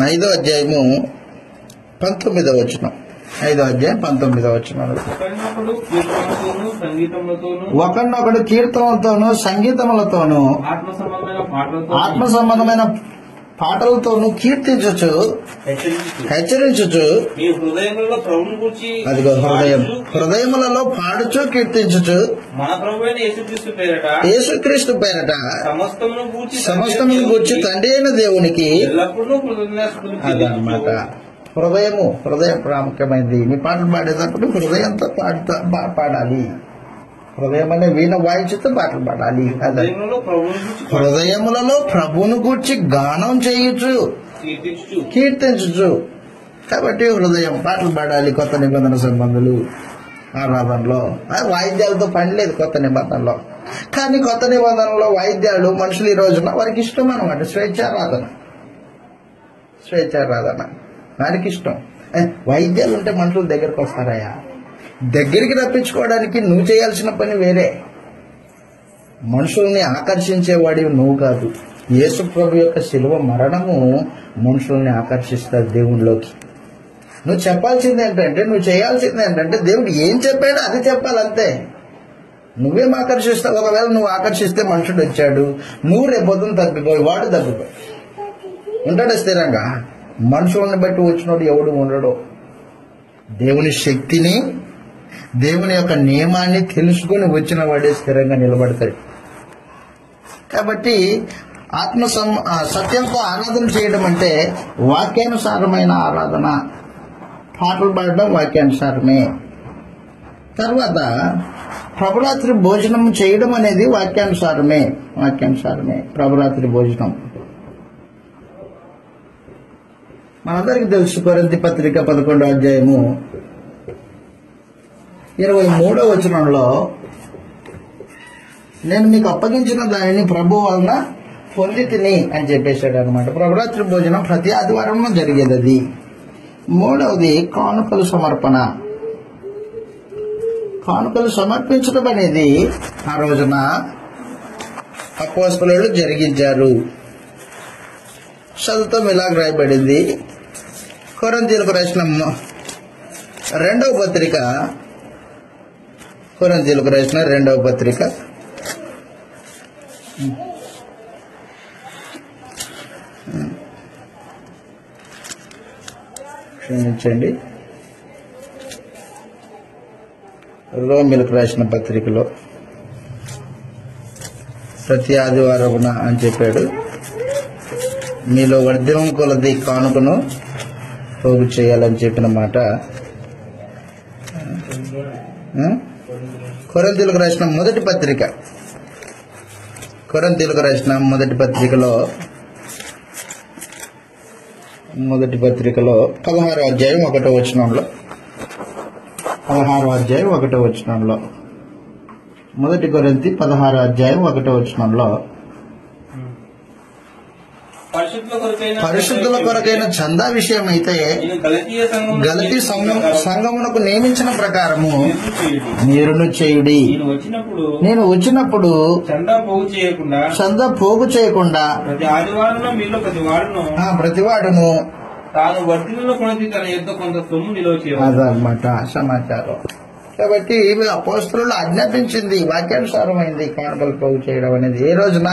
A: 5వ అధ్యాయము 19వ వచనం, 5వ అధ్యాయం 19వ వచనంలో ఒకరినొకడు కీర్తనలతోనూ సంగీతములతోనూ ఆత్మ సంబంధమైన పాటలతోనూ కీర్తించుచు హెచ్చరించుచు అదిగో హృదయములలో పాడుచు కీర్తించుచు యేసుక్రీస్తు పేరట సమస్తమును గూర్చి తండ్రి అయిన దేవునికి అదనమాట. హృదయం ప్రాముఖ్యమైనది. మీ పాటలు పాడేటప్పుడు హృదయంతో పాడాలి. హృదయం అనే వీణ వాయించుతూ పాటలు పాడాలి. అదే హృదయములలో ప్రభువును గూర్చి గానం చేయొచ్చు, కీర్తించు. కాబట్టి హృదయం పాటలు పాడాలి. కొత్త నిబంధన సంబంధులు ఆరాధనలో వాయిద్యాలతో పని లేదు కొత్త నిబంధనలో. కానీ కొత్త నిబంధనలో వాయిద్యాలు మనుషులు ఈ రోజున వారికి ఇష్టం అనమాట. స్వేచ్ఛారాధన వారికి ఇష్టం. వాయిద్యాలు ఉంటే మనుషులు దగ్గరకు వస్తారయ్యా. దగ్గరికి రప్పించుకోవడానికి నువ్వు చేయాల్సిన పని వేరే. మనుషుల్ని ఆకర్షించేవాడివి నువ్వు కాదు. యేసు ప్రభు యొక్క శిలువ మరణము మనుషుల్ని ఆకర్షిస్తారు దేవునిలోకి. నువ్వు చెప్పాల్సింది ఏంటంటే, నువ్వు చేయాల్సింది ఏంటంటే దేవుడు ఏం చెప్పాడో అది చెప్పాలంతే. నువ్వేం ఆకర్షిస్తావు? ఒకవేళ నువ్వు ఆకర్షిస్తే మనుషుడు వచ్చాడు, నువ్వు రేపొద్దున తప్పిపోయి వాడు తప్పిపోయి ఉంటాడు స్థిరంగా. మనుషుల్ని బట్టి వచ్చినోడు ఎవడు ఉండడు. దేవుని శక్తిని, దేవుని యొక్క నియమాన్ని తెలుసుకుని వచ్చిన వాడే స్థిరంగా నిలబడతాడు. కాబట్టి సత్యంతో ఆరాధన చేయడం అంటే వాక్యానుసారమైన ఆరాధన. పాటలు పాడడం వాక్యానుసారమే. తర్వాత ప్రభురాత్రి భోజనం చేయడం అనేది వాక్యానుసారమే. ప్రభురాత్రి భోజనం మనందరికీ తెలుసు. కొరింథీ పత్రిక 11వ అధ్యాయము 23వ వచనంలో నేను మీకు అప్పగించిన దానిని ప్రభు వలన పొంది తిని అని చెప్పేశాడు అనమాట. ప్రభురాత్రి భోజనం ప్రతి ఆదివారం జరిగేది. అది 3వది కానుకలు సమర్పణ. కానుకలు సమర్పించడం అనేది ఆ రోజున అపోస్తలులు జరిగించారు. చదువుతాం ఇలాగ రాయబడింది. కొరింథీయులకు రాసిన 2వ పత్రిక, కొరింథీయులకు రాసిన 2వ పత్రిక క్షమించండి రోమిలకు రాసిన పత్రికలో ప్రతి ఆదివారమున అని చెప్పాడు. మీలో వర్ధనం కొలది కానుకను పోగు చేయాలని చెప్పిన మాట కొరింథీయులకు రాసిన మొదటి పత్రిక 16వ అధ్యాయం 1వ వచనంలో 1 కొరింథీ 16వ అధ్యాయం 1వ వచనంలో పరిశుద్ధుల కొరకైన చందా విషయం అయితే గలతీ సంఘమునకు నియమించిన ప్రకారము మీరును చేయుడి. నేను వచ్చినప్పుడు చందా పోగు చేయకుండా ప్రతివాడును
B: తాను వర్ధిల్లులో కొలది తన యుద్ధ కొంత సొమ్ము నిల్వ చేయాలి.
A: అదనమాట సమాచారం. కాబట్టి అపోస్తలులు ఆజ్ఞాపించింది వాక్యానుసారమైంది కానుకలు పోగు చేయడం అనేది. ఏ రోజున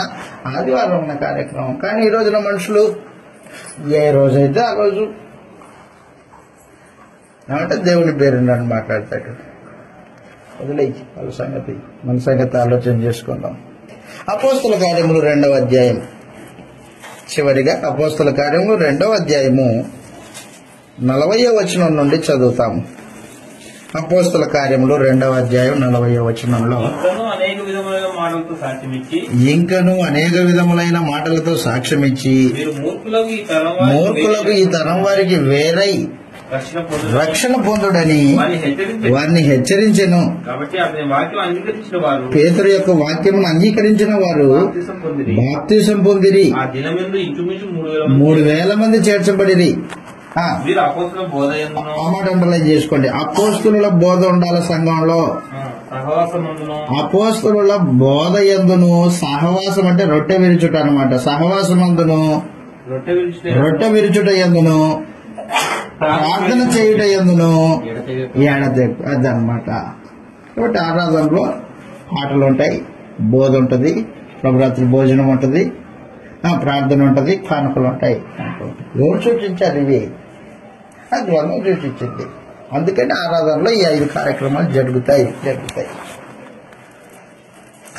A: ఆదివారం ఉన్న కార్యక్రమం. కానీ ఈ రోజున మనుషులు ఏ రోజైతే ఆ రోజు అంటే దేవుని పేరుండని మాట్లాడతాడు. వదిలేయి మన సంగతి ఆలోచన చేసుకుందాం. అపోస్తల కార్యములు 2వ అధ్యాయం చివరిగా అపోస్తల కార్యములు 2వ అధ్యాయము 40వ వచనం నుండి చదువుతాము. అపోస్తల కార్యములు 2వ అధ్యాయం 40వ వచనంలో ఇంకను అనేక విధములైన మాటలతో సాక్ష్యమిచ్చి మూర్ఖులకు ఈ తరం వారికి వేరై రక్షణ పొందుడని వారిని హెచ్చరించెను. పేతురు యొక్క వాక్యమును అంగీకరించిన వారు బాప్తిసం పొందిరి. 3,000 మంది చేర్చబడిరి. ఆ మాట అండర్లైన్ చేసుకోండి. అపోస్తలుల బోధ ఉండాలి సంఘంలో. అపోస్తలుల బోధ యందును సహవాసం అంటే రొట్టె విరుచుట అనమాట. సహవాసమందును రొట్టె విరుచుట యందును ప్రార్థన చేయుట యందును అదనమాట. కాబట్టి ఆరాధనలో పాటలు ఉంటాయి, బోధ ఉంటుంది, ప్రభురాత్రి భోజనం ఉంటుంది, ప్రార్థన ఉంటుంది, కానుకలు ఉంటాయి. ఎవరు సూచించారు ఇవి? అది గ్రంథం సూచించింది. అందుకని ఆరాధనలో ఈ 5 కార్యక్రమాలు జరుగుతాయి.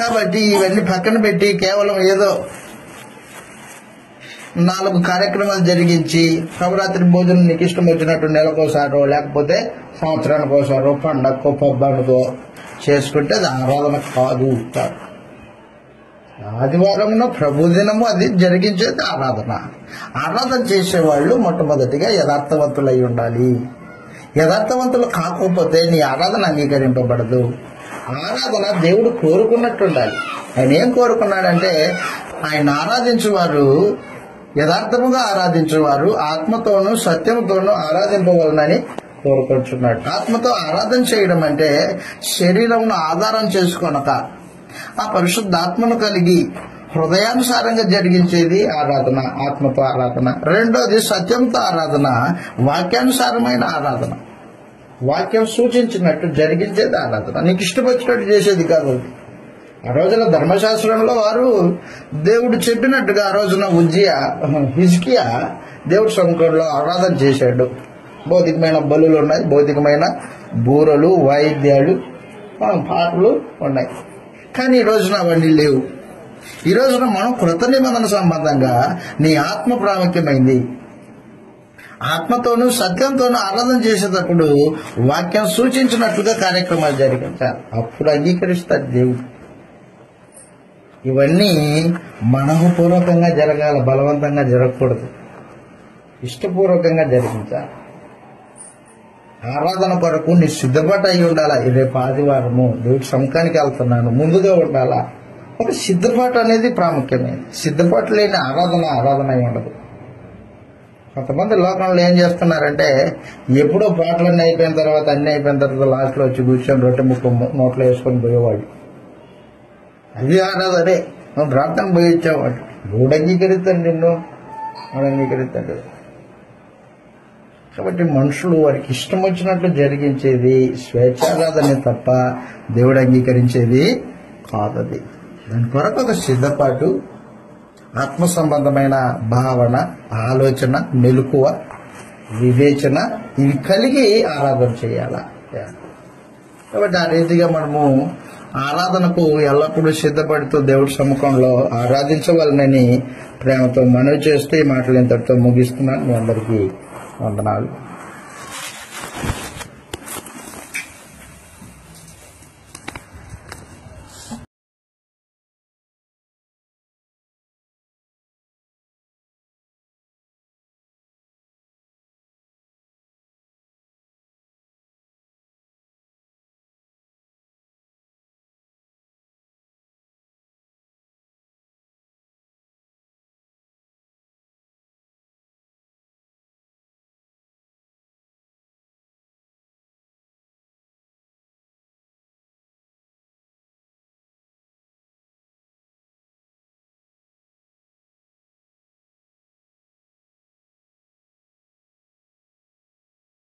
A: కాబట్టి ఇవన్నీ పక్కన పెట్టి కేవలం ఏదో 4 కార్యక్రమాలు జరిగించి ప్రభురాత్రి భోజనం నీకు ఇష్టం వచ్చినట్టు నెలకోసారో లేకపోతే సంవత్సరానికి ఒకసారో పండగకో పబ్బానికో చేసుకుంటే అది ఆరాధన కాదు. ఆదివారంలో ప్రభు దినము అది జరిగించేది ఆరాధన చేసేవాళ్ళు మొట్టమొదటిగా యథార్థవంతులై ఉండాలి. యథార్థవంతులు కాకపోతే నీ ఆరాధన అంగీకరింపబడదు. ఆరాధన దేవుడు కోరుకున్నట్టు ఉండాలి. ఆయన ఏం కోరుకున్నాడంటే ఆయన ఆరాధించేవారు యథార్థముగా ఆరాధించేవారు ఆత్మతోనూ సత్యముతోనూ ఆరాధింపవలనని కోరుకుంటున్నాడు. ఆత్మతో ఆరాధన చేయడం అంటే శరీరమును ఆధారం చేసుకొనక ఆ పరిశుద్ధాత్మను కలిగి హృదయానుసారంగా జరిగించేది ఆరాధన, ఆత్మతో ఆరాధన. రెండోది సత్యంతో ఆరాధన, వాక్యానుసారమైన ఆరాధన. వాక్యం సూచించినట్టు జరిగించేది ఆరాధన. నీకు ఇష్టం వచ్చినట్టు చేసేది కాదు. ఆ రోజున ధర్మశాస్త్రంలో వారు దేవుడు చెప్పినట్టుగా ఆ రోజున హిజ్కియా దేవుడి సముఖంలో ఆరాధన చేశాడు. భౌతికమైన బలులు ఉన్నాయి, భౌతికమైన బూరలు, వాయిద్యాలు, పాటలు ఉన్నాయి. కానీ ఈ రోజున అవన్నీ లేవు. ఈ రోజున మనం కృత నిబంధన సంబంధంగా నీ ఆత్మ ప్రాముఖ్యమైంది. ఆత్మతోనూ సత్యంతోనూ ఆరాధన చేసేటప్పుడు వాక్యం సూచించినట్లుగా కార్యక్రమాలు జరిగించాలి. అప్పుడు అంగీకరిస్తాడు దేవుడు. ఇవన్నీ మనఃపూర్వకంగా జరగాలి, బలవంతంగా జరగకూడదు. ఇష్టపూర్వకంగా జరిగించాలి. ఆరాధన కొరకు నీ సిద్ధపాటు అయి ఉండాలా. రేపు ఆదివారము దేవుడి సముఖానికి వెళ్తున్నాను, ముందుగా ఉండాలా. ఒక సిద్ధపాటు అనేది ప్రాముఖ్యమైనది. సిద్ధపాటు లేని ఆరాధన అయి ఉండదు. కొంతమంది లోకంలో ఏం చేస్తున్నారంటే ఎప్పుడో పాటలన్నీ అయిపోయిన తర్వాత అన్ని అయిపోయిన తర్వాత లాస్ట్లో వచ్చి కూర్చొని రొట్టె ముక్క నోట్లో వేసుకొని పోయేవాడు. అది ఆరాధనే. నువ్వు ప్రార్థన పోయించావాడు. దేవుడు అంగీకరిస్తాడు, నిన్ను వాడు అంగీకరిస్తాడు. కాబట్టి మనుషులు వారికి ఇష్టం వచ్చినట్లు జరిగించేది స్వేచ్ఛారాధనే తప్ప దేవుడు అంగీకరించేది కాదది. దాని కొరకు ఒక సిద్ధపాటు, ఆత్మ సంబంధమైన భావన, ఆలోచన, మెలకువ, వివేచన ఇవి కలిగి ఆరాధన చేయాల. కాబట్టి ఆ రీతిగా మనము ఆరాధనకు ఎల్లప్పుడూ సిద్ధపడుతూ దేవుడి సముఖంలో ఆరాధించవాలని ప్రేమతో మనవి చేస్తూ ఈ మాటలు ఇంతటితో ముగిస్తున్నాను. మీ అందరికీ వందనాలు.